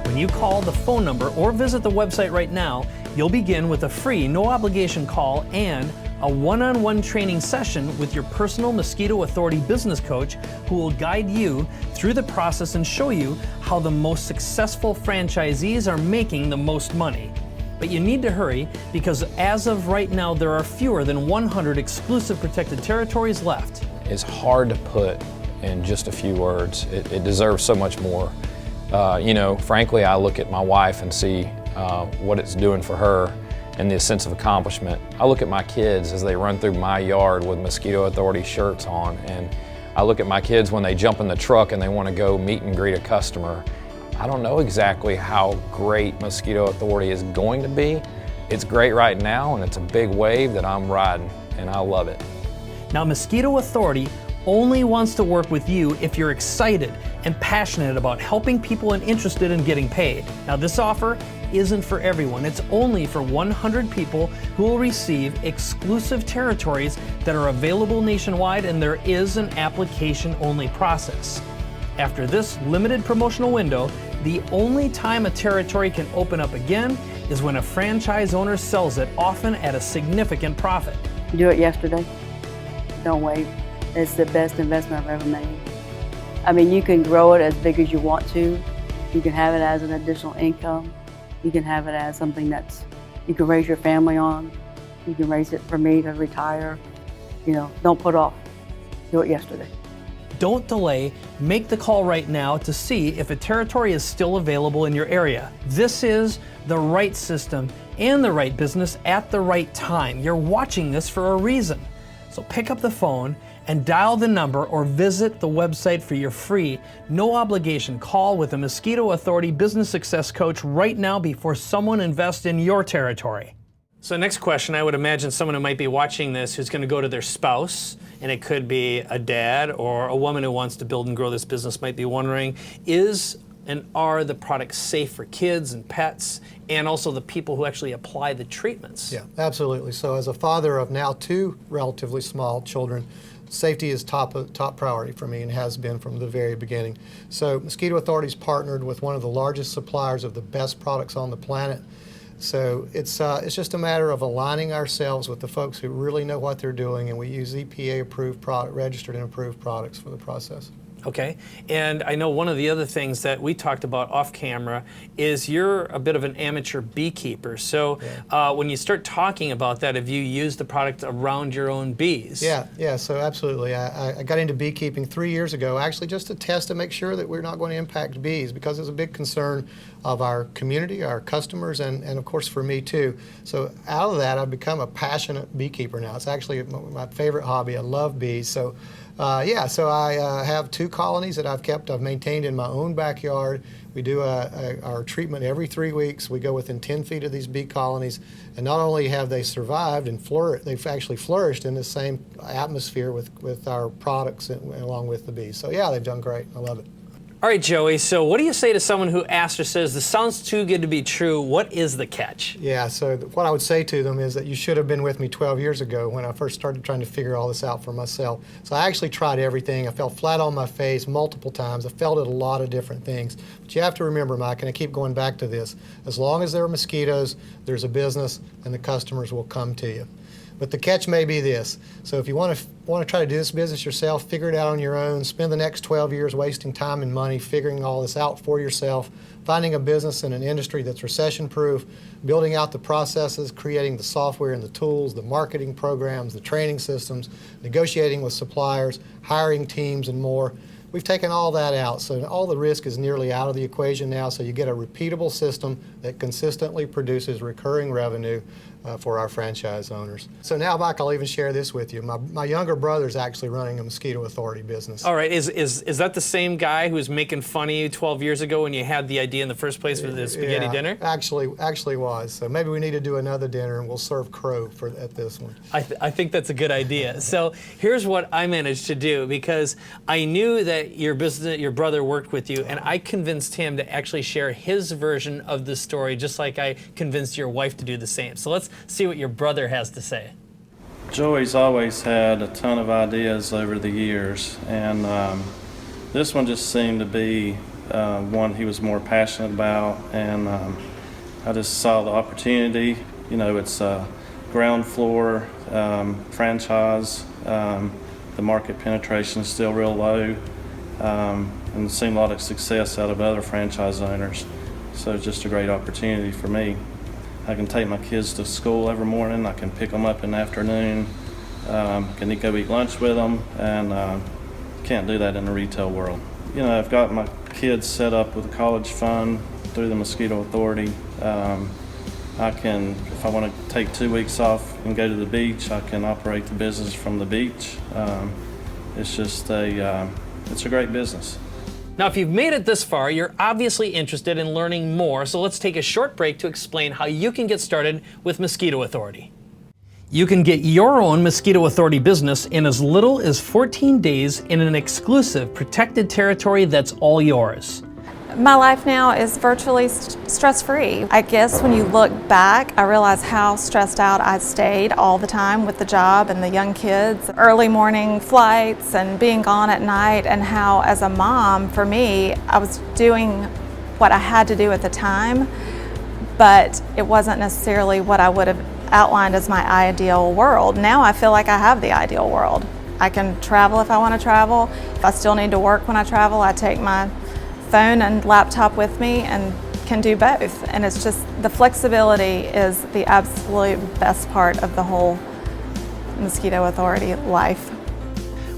Speaker 1: When you call the phone number or visit the website right now, you'll begin with a free, no obligation call and a one-on-one training session with your personal Mosquito Authority business coach, who will guide you through the process and show you how the most successful franchisees are making the most money. But you need to hurry, because as of right now, there are fewer than 100 exclusive protected territories left.
Speaker 8: It's hard to put in just a few words. It deserves so much more. You know, frankly, I look at my wife and see what it's doing for her and the sense of accomplishment. I look at my kids as they run through my yard with Mosquito Authority shirts on, and I look at my kids when they jump in the truck and they want to go meet and greet a customer. I don't know exactly how great Mosquito Authority is going to be. It's great right now, and it's a big wave that I'm riding, and I love it.
Speaker 1: Now, Mosquito Authority only wants to work with you if you're excited and passionate about helping people and interested in getting paid. Now, this offer isn't for everyone. It's only for 100 people who will receive exclusive territories that are available nationwide, and there is an application-only process. After this limited promotional window, the only time a territory can open up again is when a franchise owner sells it, often at a significant profit.
Speaker 11: Do it yesterday. Don't wait. It's the best investment I've ever made. I mean, you can grow it as big as you want to. You can have it as an additional income. You can have it as something that's, you can raise your family on. You can raise it for me to retire. You know, don't put off. Do it yesterday.
Speaker 1: Don't delay. Make the call right now to see if a territory is still available in your area. This is the right system and the right business at the right time. You're watching this for a reason. So pick up the phone and dial the number or visit the website for your free, no obligation call with a Mosquito Authority Business Success Coach right now before someone invests in your territory. So next question, I would imagine someone who might be watching this who's going to go to their spouse, and it could be a dad or a woman who wants to build and grow this business, might be wondering, is and are the products safe for kids and pets, and also the people who actually apply the treatments?
Speaker 2: Yeah, absolutely. So as a father of now 2 relatively small children, safety is top priority for me and has been from the very beginning. So Mosquito Authority's partnered with one of the largest suppliers of the best products on the planet. So it's just a matter of aligning ourselves with the folks who really know what they're doing, and we use EPA-approved product, registered and approved products for the process.
Speaker 1: Okay, and I know one of the other things that we talked about off camera is you're a bit of an amateur beekeeper. So when you start talking about that, have you used the product around your own bees?
Speaker 2: Yeah, so absolutely. I got into beekeeping 3 years ago, actually just to test to make sure that we're not going to impact bees, because it's a big concern of our community, our customers, and of course for me too. So out of that, I've become a passionate beekeeper now. It's actually my favorite hobby. I love bees. So so I have 2 colonies that I've maintained in my own backyard. We do our treatment every 3 weeks. We go within 10 feet of these bee colonies, and not only have they survived and they've actually flourished in the same atmosphere with our products along with the bees. So yeah, they've done great. I love it.
Speaker 1: All right, Joey, so what do you say to someone who asks or says, this sounds too good to be true, what is the catch?
Speaker 2: Yeah, so what I would say to them is that you should have been with me 12 years ago when I first started trying to figure all this out for myself. So I actually tried everything. I fell flat on my face multiple times. I failed at a lot of different things. But you have to remember, Mike, and I keep going back to this, as long as there are mosquitoes, there's a business, and the customers will come to you. But the catch may be this. So if you want to try to do this business yourself, figure it out on your own, spend the next 12 years wasting time and money figuring all this out for yourself, finding a business in an industry that's recession-proof, building out the processes, creating the software and the tools, the marketing programs, the training systems, negotiating with suppliers, hiring teams, and more. We've taken all that out, so all the risk is nearly out of the equation now, so you get a repeatable system that consistently produces recurring revenue for our franchise owners. So now, Mike, I'll even share this with you. My younger brother's actually running a Mosquito Authority business.
Speaker 1: All right, is that the same guy who was making fun of you 12 years ago when you had the idea in the first place for the spaghetti dinner?
Speaker 2: Actually was. So maybe we need to do another dinner and we'll serve crow at this one.
Speaker 1: I think that's a good idea. So here's what I managed to do, because I knew that your brother worked with you, and I convinced him to actually share his version of the story, just like I convinced your wife to do the same. So let's see what your brother has to say.
Speaker 12: Joey's always had a ton of ideas over the years, and this one just seemed to be one he was more passionate about, and I just saw the opportunity. You know, it's a ground floor franchise. The market penetration is still real low, and seen a lot of success out of other franchise owners. So it's just a great opportunity for me. I can take my kids to school every morning. I can pick them up in the afternoon. Can go eat lunch with them, and can't do that in the retail world. You know, I've got my kids set up with a college fund through the Mosquito Authority. I can, if I want to take 2 weeks off and go to the beach, I can operate the business from the beach. It's just it's a great business.
Speaker 1: Now, if you've made it this far, you're obviously interested in learning more, so let's take a short break to explain how you can get started with Mosquito Authority. You can get your own Mosquito Authority business in as little as 14 days in an exclusive protected territory that's all yours.
Speaker 10: My life now is virtually stress-free. I guess when you look back, I realize how stressed out I stayed all the time with the job and the young kids, early morning flights and being gone at night, and how as a mom, for me, I was doing what I had to do at the time, but it wasn't necessarily what I would have outlined as my ideal world. Now I feel like I have the ideal world. I can travel if I want to travel. If I still need to work when I travel, I take my phone and laptop with me and can do both. And it's just, the flexibility is the absolute best part of the whole Mosquito Authority life.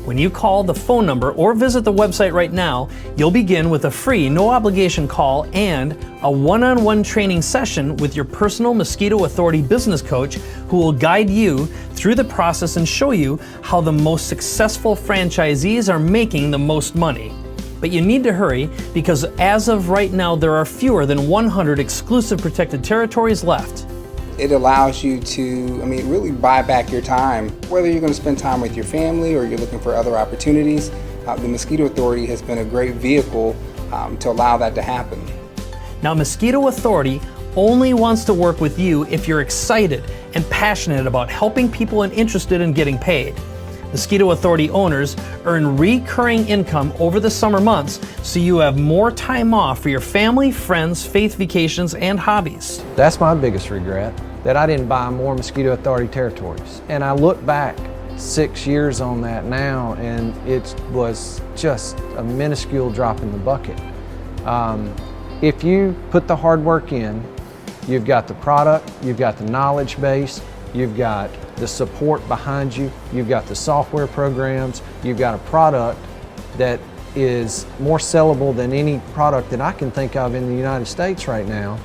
Speaker 1: When you call the phone number or visit the website right now, you'll begin with a free, no obligation call and a one-on-one training session with your personal Mosquito Authority business coach, who will guide you through the process and show you how the most successful franchisees are making the most money. But you need to hurry, because as of right now, there are fewer than 100 exclusive protected territories left.
Speaker 13: It allows you to, really buy back your time. Whether you're going to spend time with your family or you're looking for other opportunities, the Mosquito Authority has been a great vehicle to allow that to happen.
Speaker 1: Now, Mosquito Authority only wants to work with you if you're excited and passionate about helping people and interested in getting paid. Mosquito Authority owners earn recurring income over the summer months, so you have more time off for your family, friends, faith vacations, and hobbies.
Speaker 9: That's my biggest regret, that I didn't buy more Mosquito Authority territories. And I look back 6 years on that now, and it was just a minuscule drop in the bucket. If you put the hard work in, you've got the product, you've got the knowledge base, you've got the support behind you, you've got the software programs, you've got a product that is more sellable than any product that I can think of in the United States right now.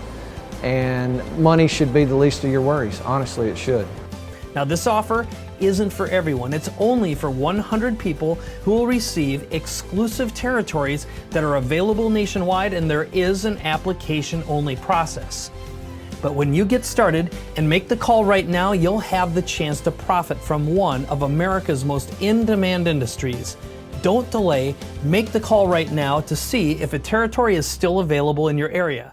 Speaker 9: And money should be the least of your worries. Honestly, it should.
Speaker 1: Now, this offer isn't for everyone. It's only for 100 people who will receive exclusive territories that are available nationwide, and there is an application-only process. But when you get started and make the call right now, you'll have the chance to profit from one of America's most in-demand industries. Don't delay. Make the call right now to see if a territory is still available in your area.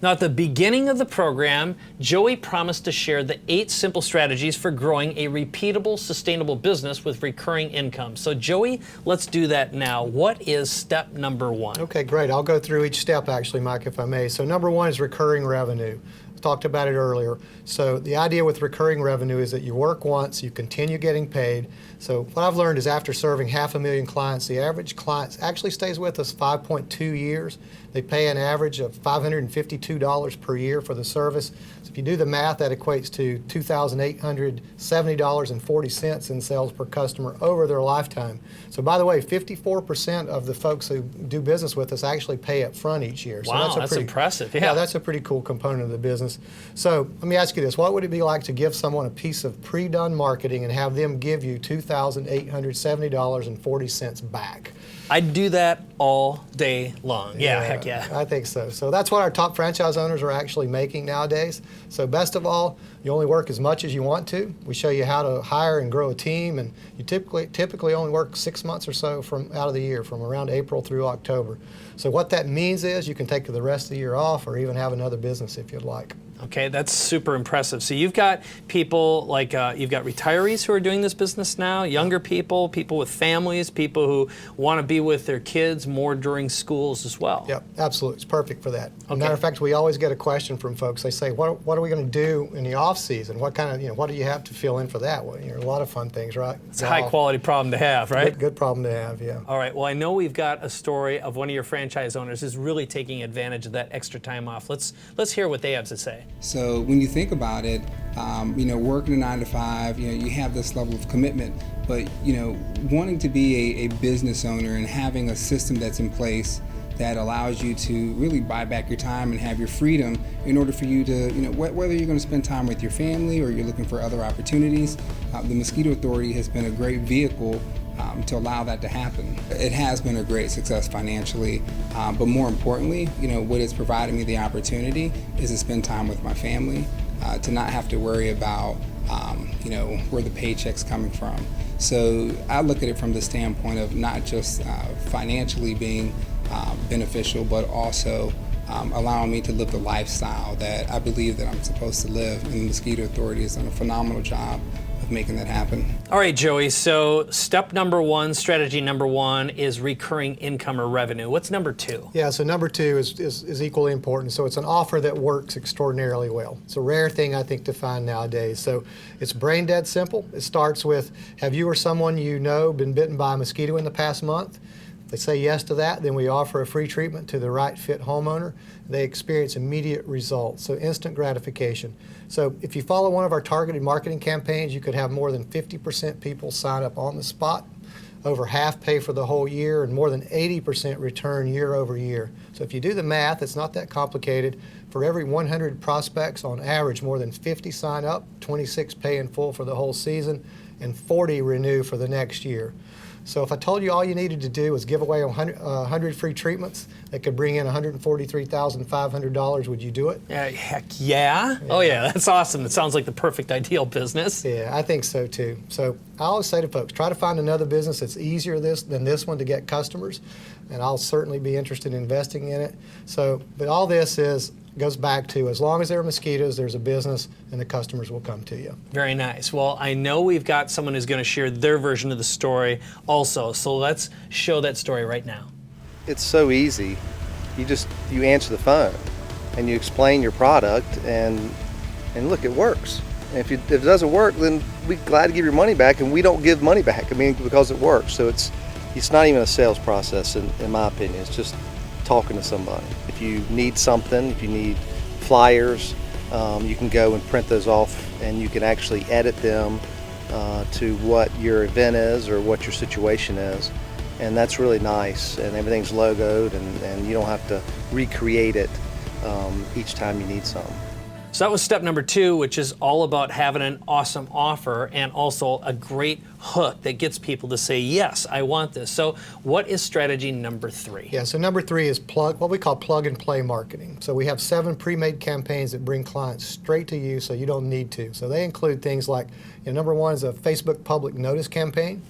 Speaker 1: Now, at the beginning of the program, Joey promised to share the 8 simple strategies for growing a repeatable, sustainable business with recurring income. So, Joey, let's do that now. What is step number 1?
Speaker 2: Okay, great. I'll go through each step, actually, Mike, if I may. So number 1 is recurring revenue. I talked about it earlier. So the idea with recurring revenue is that you work once, you continue getting paid. So what I've learned is, after serving 500,000 clients, the average client actually stays with us 5.2 years. They pay an average of $552 per year for the service. So if you do the math, that equates to $2,870.40 in sales per customer over their lifetime. So by the way, 54% of the folks who do business with us actually pay up front each year. So
Speaker 1: wow, that's impressive.
Speaker 2: Yeah, that's a pretty cool component of the business. So let me ask you this. What would it be like to give someone a piece of pre-done marketing and have them give you $2,870.40 back?
Speaker 1: I'd do that all day long. Yeah, heck yeah.
Speaker 2: I think so. So that's what our top franchise owners are actually making nowadays. So best of all, you only work as much as you want to. We show you how to hire and grow a team, and you typically only work 6 months or so out of the year, from around April through October. So what that means is you can take the rest of the year off, or even have another business if you'd like.
Speaker 1: Okay, that's super impressive. So you've got people like, you've got retirees who are doing this business now, younger people, people with families, people who want to be with their kids more during schools as well.
Speaker 2: Yep, absolutely. It's perfect for that.
Speaker 1: Okay.
Speaker 2: Matter of fact, we always get a question from folks. They say, what are we going to do in the off season? What kind of, what do you have to fill in for that? Well, a lot of fun things, right?
Speaker 1: It's a high quality problem to have, right?
Speaker 2: Good problem to have, yeah.
Speaker 1: All right, well, I know we've got a story of one of your franchise owners who's really taking advantage of that extra time off. Let's hear what they have to say.
Speaker 13: So when you think about it, working a 9 to 5, you have this level of commitment, but wanting to be a business owner and having a system that's in place that allows you to really buy back your time and have your freedom in order for you to, whether you're going to spend time with your family or you're looking for other opportunities, the Mosquito Authority has been a great vehicle to allow that to happen. It has been a great success financially, but more importantly, what it's provided me the opportunity is to spend time with my family, to not have to worry about, where the paycheck's coming from. So I look at it from the standpoint of not just financially being beneficial, but also allowing me to live the lifestyle that I believe that I'm supposed to live. And the Mosquito Authority has done a phenomenal job of making that happen.
Speaker 1: All right, Joey, so step number one, strategy number one is recurring income or revenue. What's number two?
Speaker 2: Yeah, so number two is equally important. So it's an offer that works extraordinarily well. It's a rare thing, I think, to find nowadays. So it's brain dead simple. It starts with, have you or someone you know been bitten by a mosquito in the past month? If they say yes to that, then we offer a free treatment to the right fit homeowner. They experience immediate results, so instant gratification. So if you follow one of our targeted marketing campaigns, you could have more than 50% people sign up on the spot, over half pay for the whole year, and more than 80% return year over year. So if you do the math, it's not that complicated. For every 100 prospects, on average, more than 50 sign up, 26 pay in full for the whole season, and 40 renew for the next year. So if I told you all you needed to do was give away 100 free treatments that could bring in $143,500, would you do it?
Speaker 1: Heck yeah. Oh yeah, that's awesome. It sounds like the perfect ideal business.
Speaker 2: Yeah, I think so too. So I always say to folks, try to find another business that's easier than this one to get customers, and I'll certainly be interested in investing in it. So, but all this goes back to, as long as there are mosquitoes, there's a business, and the customers will come to you.
Speaker 1: Very nice. Well, I know we've got someone who's going to share their version of the story also, so let's show that story right now.
Speaker 14: It's so easy. You answer the phone and you explain your product, and look, it works. And if it doesn't work, then we're glad to give your money back, and we don't give money back, because it works. So it's not even a sales process in my opinion. It's just talking to somebody. If you need something, if you need flyers, you can go and print those off, and you can actually edit them to what your event is or what your situation is. And that's really nice, and everything's logoed, and you don't have to recreate it each time you need something.
Speaker 1: So that was step number two, which is all about having an awesome offer and also a great hook that gets people to say, yes, I want this. So what is strategy number three?
Speaker 2: Yeah, so number three is what we call plug and play marketing. So we have 7 pre-made campaigns that bring clients straight to you, so you don't need to. So they include things like, number one is a Facebook public notice campaign.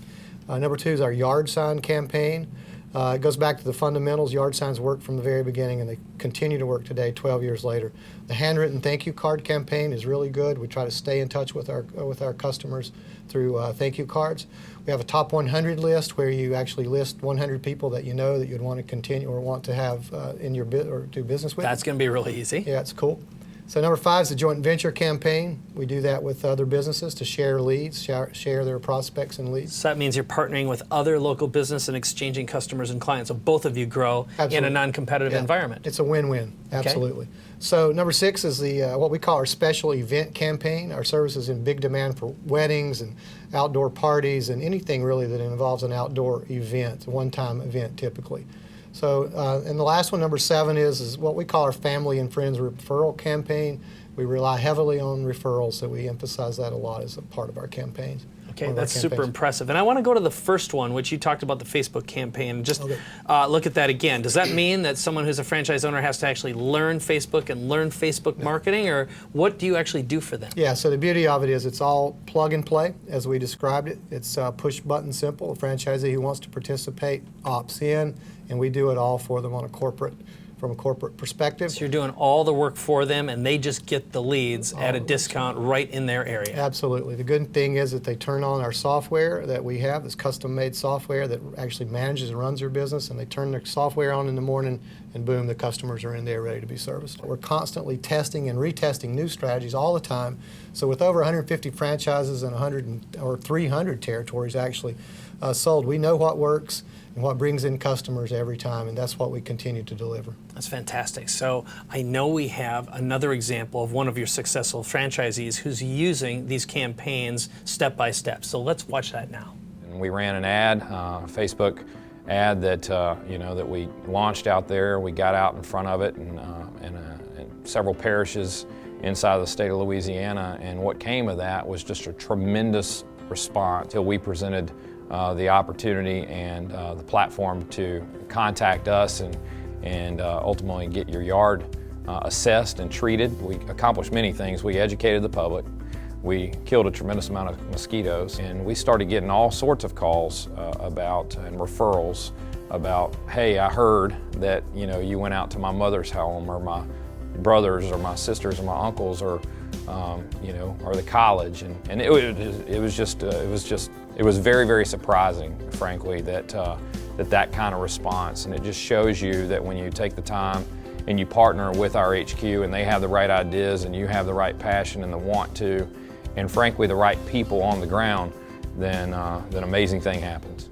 Speaker 2: Number two is our yard sign campaign. It goes back to the fundamentals. Yard signs work from the very beginning, and they continue to work today, 12 years later. The handwritten thank you card campaign is really good. We try to stay in touch with our customers through thank you cards. We have a top 100 list where you actually list 100 people that you know that you'd want to continue or want to have in your or do business with.
Speaker 1: That's going to be really easy.
Speaker 2: Yeah, it's cool. So number 5 is the joint venture campaign. We do that with other businesses to share leads, share their prospects and leads.
Speaker 1: So that means you're partnering with other local business and exchanging customers and clients. So both of you grow in a non-competitive environment.
Speaker 2: It's a win-win, absolutely. Okay. So number 6 is the what we call our special event campaign. Our service is in big demand for weddings and outdoor parties and anything really that involves an outdoor event, a one-time event typically. So, and the last one, number 7, is what we call our family and friends referral campaign. We rely heavily on referrals, so we emphasize that a lot as a part of our campaigns.
Speaker 1: Okay, that's super impressive. And I want to go to the first one, which you talked about, the Facebook campaign. Just look at that again. Does that mean that someone who's a franchise owner has to actually learn Facebook and learn Facebook marketing, or what do you actually do for them?
Speaker 2: Yeah, so the beauty of it is it's all plug and play, as we described it. It's push button simple. A franchisee who wants to participate opts in, and we do it all for them on from a corporate perspective.
Speaker 1: So you're doing all the work for them, and they just get the leads at a discount right in their area.
Speaker 2: Absolutely. The good thing is that they turn on our software that we have, this custom-made software that actually manages and runs their business, and they turn their software on in the morning, and boom, the customers are in there ready to be serviced. We're constantly testing and retesting new strategies all the time. So with over 150 franchises and 300 territories actually sold, we know what works and what brings in customers every time, and that's what we continue to deliver.
Speaker 1: That's fantastic. So I know we have another example of one of your successful franchisees who's using these campaigns step by step. So let's watch that now.
Speaker 8: And we ran an ad, Facebook ad that that we launched out there. We got out in front of it in several parishes inside of the state of Louisiana, and what came of that was just a tremendous response until we presented the opportunity and the platform to contact us and ultimately get your yard assessed and treated. We accomplished many things. We educated the public. We killed a tremendous amount of mosquitoes, and we started getting all sorts of calls about and referrals about, hey, I heard that you went out to my mother's home or my brothers or my sisters or my uncles or you know, or the college, and it was very, very surprising, frankly, that kind of response. And it just shows you that when you take the time and you partner with our HQ and they have the right ideas and you have the right passion and the want to, and frankly the right people on the ground, then an amazing thing happens.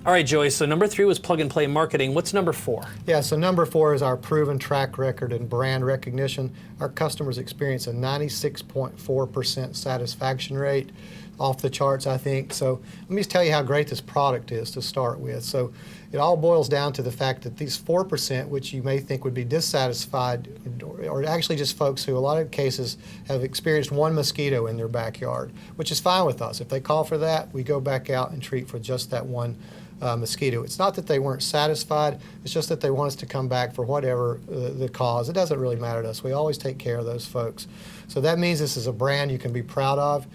Speaker 1: All right, Joey, so number 3 was plug and play marketing. What's number 4?
Speaker 2: Yeah, so number 4 is our proven track record and brand recognition. Our customers experience a 96.4% satisfaction rate, off the charts, I think. So let me just tell you how great this product is to start with. So it all boils down to the fact that these 4%, which you may think would be dissatisfied, or actually just folks who, a lot of cases, have experienced one mosquito in their backyard, which is fine with us. If they call for that, we go back out and treat for just that one mosquito. It's not that they weren't satisfied, it's just that they want us to come back for whatever the cause. It doesn't really matter to us. We always take care of those folks. So that means this is a brand you can be proud of.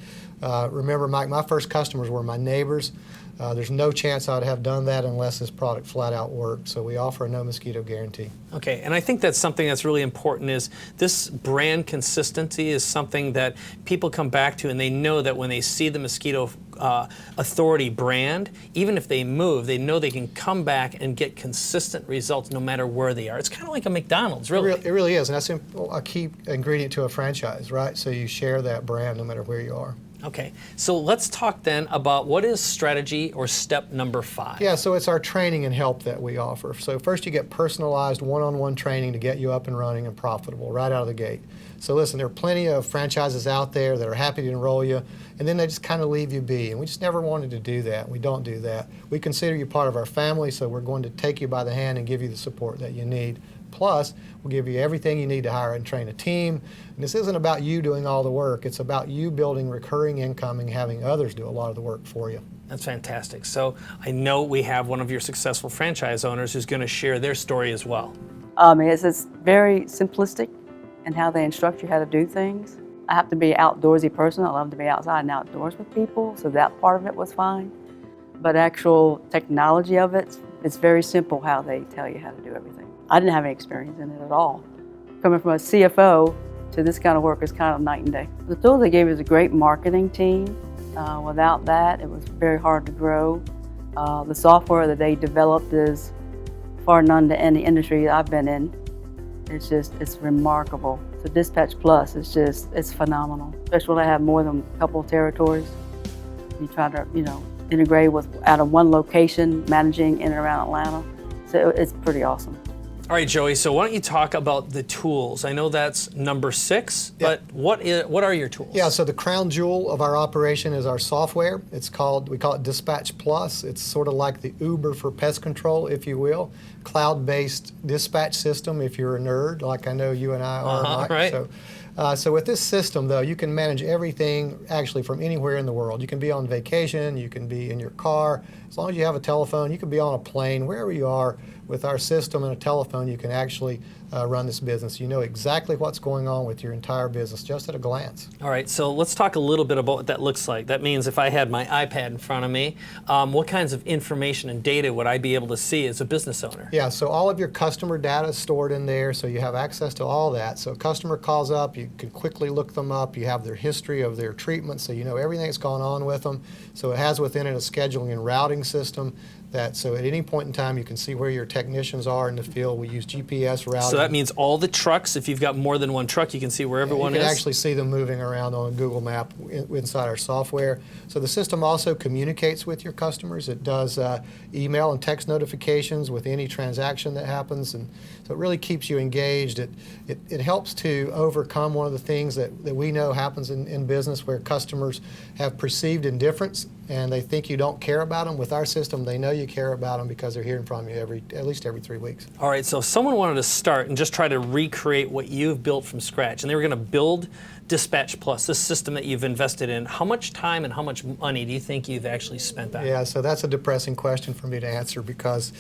Speaker 2: Remember, Mike, my first customers were my neighbors. There's no chance I'd have done that unless this product flat out worked. So we offer a no mosquito guarantee.
Speaker 1: Okay, and I think that's something that's really important, is this brand consistency is something that people come back to, and they know that when they see the Mosquito Authority brand, even if they move, they know they can come back and get consistent results no matter where they are. It's kind of like a McDonald's, really.
Speaker 2: It really is, and that's a key ingredient to a franchise, right? So you share that brand no matter where you are.
Speaker 1: Okay, so let's talk then about what is strategy, or step number 5.
Speaker 2: Yeah, so it's our training and help that we offer. So first you get personalized one-on-one training to get you up and running and profitable right out of the gate. So listen, there are plenty of franchises out there that are happy to enroll you, and then they just kind of leave you be. And we just never wanted to do that. We don't do that. We consider you part of our family, so we're going to take you by the hand and give you the support that you need. Plus, we'll give you everything you need to hire and train a team. And this isn't about you doing all the work. It's about you building recurring income and having others do a lot of the work for you.
Speaker 1: That's fantastic. So I know we have one of your successful franchise owners who's going to share their story as well.
Speaker 11: It's very simplistic in how they instruct you how to do things. I have to be an outdoorsy person. I love to be outside and outdoors with people, so that part of it was fine. But actual technology of it, it's very simple how they tell you how to do everything. I didn't have any experience in it at all. Coming from a CFO to this kind of work is kind of night and day. The tool they gave us a great marketing team. Without that, it was very hard to grow. The software that they developed is far none to any industry I've been in. It's remarkable. So Dispatch Plus is it's phenomenal, especially when I have more than a couple of territories. You try to, integrate out of one location, managing in and around Atlanta. So it's pretty awesome.
Speaker 1: All right, Joey, so why don't you talk about the tools? I know that's number 6, but what are your tools?
Speaker 2: Yeah, so the crown jewel of our operation is our software. We call it Dispatch Plus. It's sort of like the Uber for pest control, if you will. Cloud-based dispatch system, if you're a nerd, like I know you and I are, Mike.
Speaker 1: Right.
Speaker 2: So with this system, though, you can manage everything actually from anywhere in the world. You can be on vacation, you can be in your car. As long as you have a telephone, you can be on a plane, wherever you are. With our system and a telephone, you can actually run this business. You know exactly what's going on with your entire business just at a glance.
Speaker 1: All right, so let's talk a little bit about what that looks like. That means if I had my iPad in front of me, what kinds of information and data would I be able to see as a business owner?
Speaker 2: Yeah, so all of your customer data is stored in there, so you have access to all that. So a customer calls up, you can quickly look them up. You have their history of their treatment, so you know everything that's gone on with them. So it has within it a scheduling and routing system. So at any point in time, you can see where your technicians are in the field. We use GPS routing.
Speaker 1: So that means all the trucks, if you've got more than one truck, you can see where everyone is?
Speaker 2: You can actually see them moving around on a Google map inside our software. So the system also communicates with your customers. It does email and text notifications with any transaction that happens, and so it really keeps you engaged. It helps to overcome one of the things that we know happens in business, where customers have perceived indifference and they think you don't care about them. With our system, they know you care about them because they're hearing from you at least every 3 weeks.
Speaker 1: All right, so if someone wanted to start and just try to recreate what you've built from scratch, and they were going to build Dispatch Plus, this system that you've invested in, how much time and how much money do you think you've actually spent on?
Speaker 2: Yeah, so that's a depressing question for me to answer, because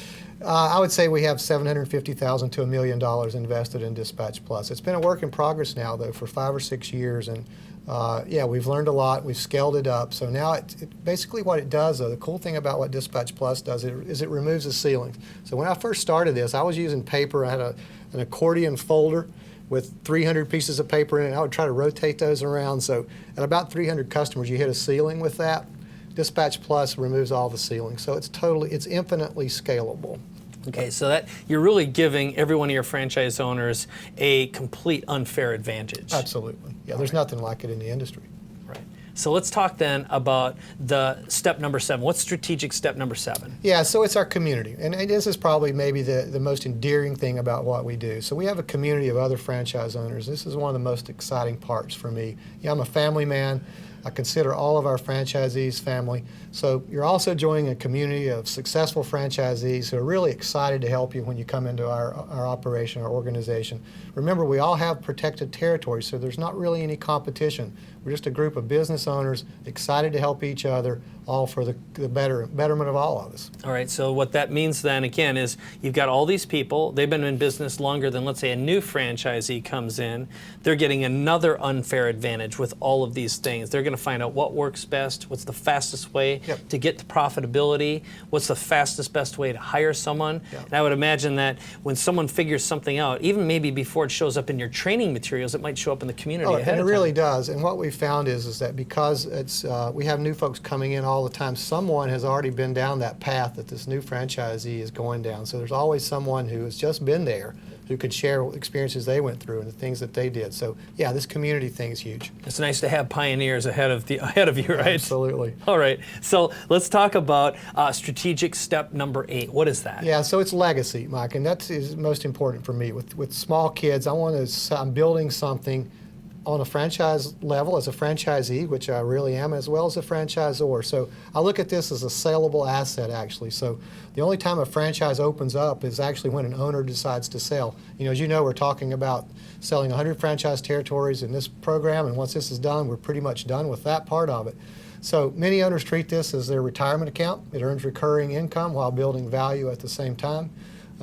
Speaker 2: I would say we have $750,000 to $1 million invested in Dispatch Plus. It's been a work in progress now, though, for 5 or 6 years, and Yeah, we've learned a lot. We've scaled it up. So now, basically what it does, though, the cool thing about what Dispatch Plus does is it removes the ceilings. So when I first started this, I was using paper. I had an accordion folder with 300 pieces of paper in it. I would try to rotate those around. So at about 300 customers, you hit a ceiling with that. Dispatch Plus removes all the ceilings. So it's infinitely scalable.
Speaker 1: Okay, so that you're really giving every one of your franchise owners a complete unfair advantage.
Speaker 2: Absolutely. Yeah, there's nothing like it in the industry.
Speaker 1: Right. So let's talk then about the step number 7. What's strategic step number 7?
Speaker 2: Yeah, so it's our community. And this is probably maybe the most endearing thing about what we do. So we have a community of other franchise owners. This is one of the most exciting parts for me. Yeah, I'm a family man. I consider all of our franchisees family. So you're also joining a community of successful franchisees who are really excited to help you when you come into our operation, our organization. Remember, we all have protected territory, so there's not really any competition. We're just a group of business owners excited to help each other, all for the betterment of all of us.
Speaker 1: All right, so what that means then, again, is you've got all these people. They've been in business longer than, let's say, a new franchisee comes in. They're getting another unfair advantage with all of these things. They're going to find out what works best, what's the fastest way to get to profitability, what's the fastest, best way to hire someone. And I would imagine that when someone figures something out, even maybe before it shows up in your training materials, it might show up in the community ahead of time.
Speaker 2: And it really does. And what we found is that because we have new folks coming in all the time, someone has already been down that path that this new franchisee is going down. So there's always someone who has just been there who can share experiences they went through and the things that they did. So yeah, this community thing is huge.
Speaker 1: It's nice to have pioneers ahead of you, right?
Speaker 2: Absolutely.
Speaker 1: All right. So let's talk about strategic step number 8. What is that?
Speaker 2: Yeah, so it's legacy, Mike, and that is most important for me. With small kids, I'm building something on a franchise level as a franchisee, which I really am, as well as a franchisor. So I look at this as a saleable asset, actually. So the only time a franchise opens up is actually when an owner decides to sell. You know, as you know, we're talking about selling 100 franchise territories in this program, and once this is done, we're pretty much done with that part of it. So many owners treat this as their retirement account. It earns recurring income while building value at the same time.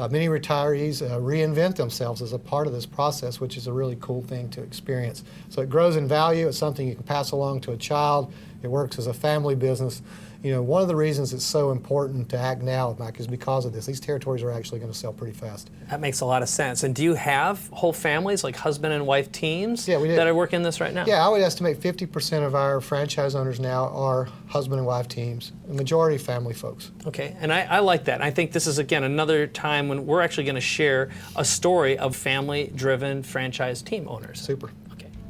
Speaker 2: Many retirees reinvent themselves as a part of this process, which is a really cool thing to experience. So it grows in value. It's something you can pass along to a child. It works as a family business. You know, one of the reasons it's so important to act now, Mike, is because of this. These territories are actually going to sell pretty fast.
Speaker 1: That makes a lot of sense. And do you have whole families, like husband and wife teams,
Speaker 2: we do,
Speaker 1: that are working this right now?
Speaker 2: Yeah, I would estimate 50% of our franchise owners now are husband and wife teams, the majority family folks.
Speaker 1: Okay, and I like that. I think this is, again, another time when we're actually going to share a story of family-driven franchise team owners.
Speaker 2: Super.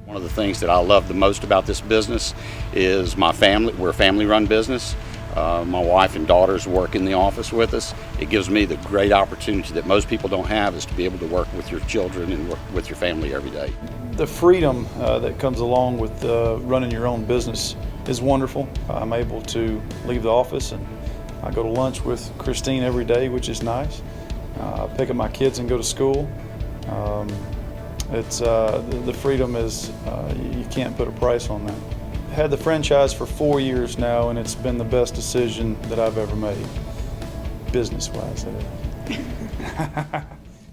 Speaker 15: One of the things that I love the most about this business is my family. We're a family-run business. My wife and daughters work in the office with us. It gives me the great opportunity that most people don't have, is to be able to work with your children and work with your family every day.
Speaker 3: The freedom that comes along with running your own business is wonderful. I'm able to leave the office and I go to lunch with Christine every day, which is nice. I pick up my kids and go to school. The freedom is, you can't put a price on that. Had the franchise for 4 years now, and it's been the best decision that I've ever made, business-wise.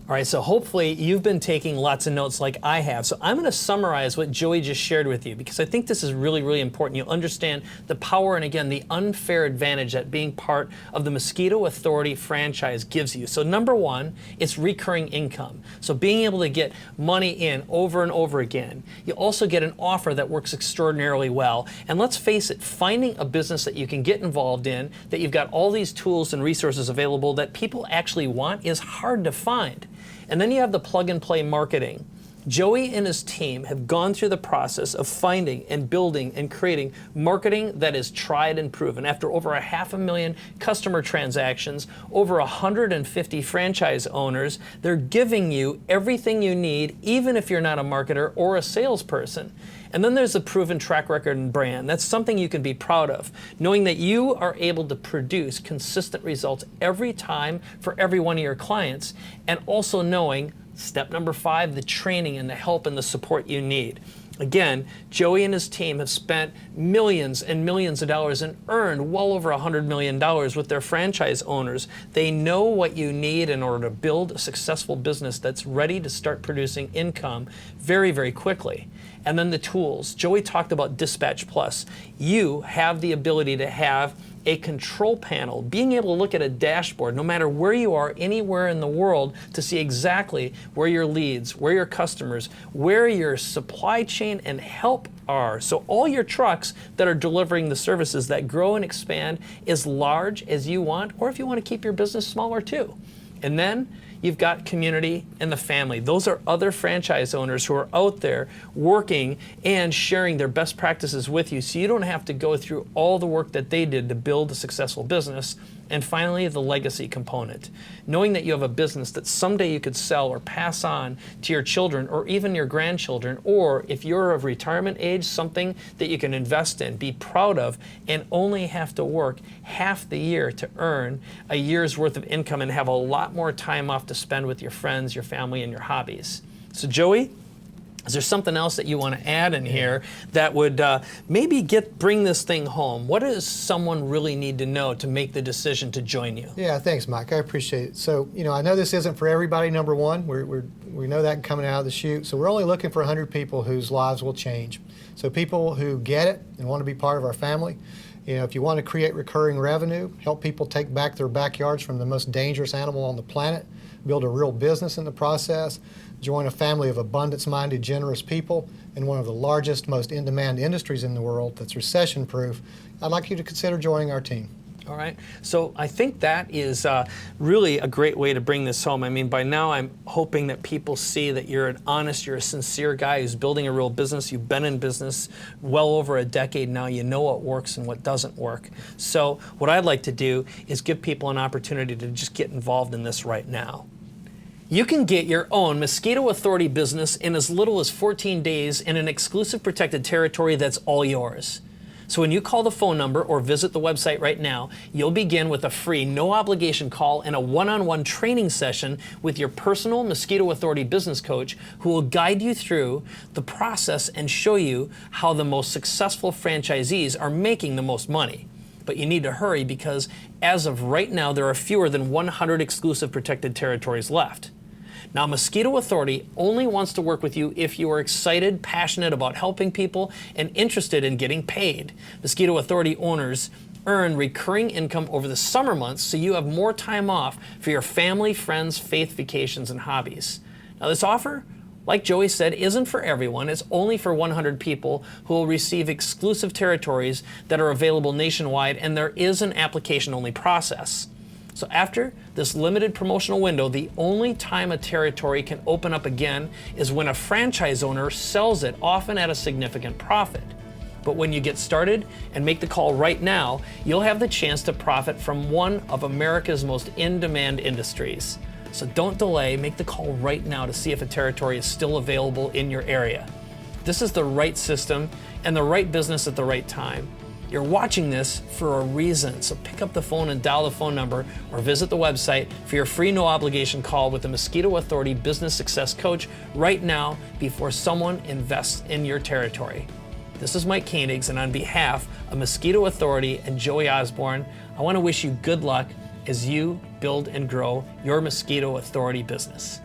Speaker 1: All right, so hopefully you've been taking lots of notes like I have. So I'm going to summarize what Joey just shared with you, because I think this is really, really important. You'll understand the power and, again, the unfair advantage that being part of the Mosquito Authority franchise gives you. So number 1, it's recurring income. So being able to get money in over and over again. You also get an offer that works extraordinarily well. And let's face it, finding a business that you can get involved in, that you've got all these tools and resources available that people actually want, is hard to find. And then you have the plug-and-play marketing. Joey and his team have gone through the process of finding and building and creating marketing that is tried and proven. After over 500,000 customer transactions, over 150 franchise owners, they're giving you everything you need, even if you're not a marketer or a salesperson. And then there's a proven track record and brand. That's something you can be proud of, knowing that you are able to produce consistent results every time for every one of your clients, and also knowing, step number 5, the training and the help and the support you need. Again, Joey and his team have spent millions and millions of dollars and earned well over $100 million with their franchise owners. They know what you need in order to build a successful business that's ready to start producing income very, very quickly. And then the tools. Joey talked about Dispatch Plus. You have the ability to have a control panel, being able to look at a dashboard no matter where you are, anywhere in the world, to see exactly where your leads, where your customers, where your supply chain and help are. So all your trucks that are delivering the services that grow and expand as large as you want, or if you want to keep your business smaller too. And then you've got community and the family. Those are other franchise owners who are out there working and sharing their best practices with you, so you don't have to go through all the work that they did to build a successful business. And finally, the legacy component. Knowing that you have a business that someday you could sell or pass on to your children or even your grandchildren, or if you're of retirement age, something that you can invest in, be proud of, and only have to work half the year to earn a year's worth of income and have a lot more time off to spend with your friends, your family, and your hobbies. So Joey, is there something else that you want to add in here that would maybe bring this thing home? What does someone really need to know to make the decision to join you?
Speaker 2: Yeah, thanks, Mike. I appreciate it. So, I know this isn't for everybody, number one. We know that coming out of the chute. So we're only looking for 100 people whose lives will change. So people who get it and want to be part of our family. If you want to create recurring revenue, help people take back their backyards from the most dangerous animal on the planet, build a real business in the process, join a family of abundance-minded, generous people in one of the largest, most in-demand industries in the world that's recession-proof, I'd like you to consider joining our team.
Speaker 1: All right. So I think that is really a great way to bring this home. I mean, by now I'm hoping that people see that you're an honest, you're a sincere guy who's building a real business. You've been in business well over a decade now. You know what works and what doesn't work. So what I'd like to do is give people an opportunity to just get involved in this right now. You can get your own Mosquito Authority business in as little as 14 days in an exclusive protected territory that's all yours. So when you call the phone number or visit the website right now, you'll begin with a free, no obligation call and a one-on-one training session with your personal Mosquito Authority business coach, who will guide you through the process and show you how the most successful franchisees are making the most money. But you need to hurry, because as of right now, there are fewer than 100 exclusive protected territories left. Now, Mosquito Authority only wants to work with you if you are excited, passionate about helping people, and interested in getting paid. Mosquito Authority owners earn recurring income over the summer months, so you have more time off for your family, friends, faith, vacations, and hobbies. Now, this offer, like Joey said, isn't for everyone. It's only for 100 people who will receive exclusive territories that are available nationwide, and there is an application-only process. So after this limited promotional window, the only time a territory can open up again is when a franchise owner sells it, often at a significant profit. But when you get started and make the call right now, you'll have the chance to profit from one of America's most in-demand industries. So don't delay, make the call right now to see if a territory is still available in your area. This is the right system and the right business at the right time. You're watching this for a reason, so pick up the phone and dial the phone number or visit the website for your free no obligation call with the Mosquito Authority Business Success Coach right now before someone invests in your territory. This is Mike Koenigs, and on behalf of Mosquito Authority and Joey Osborne, I want to wish you good luck as you build and grow your Mosquito Authority business.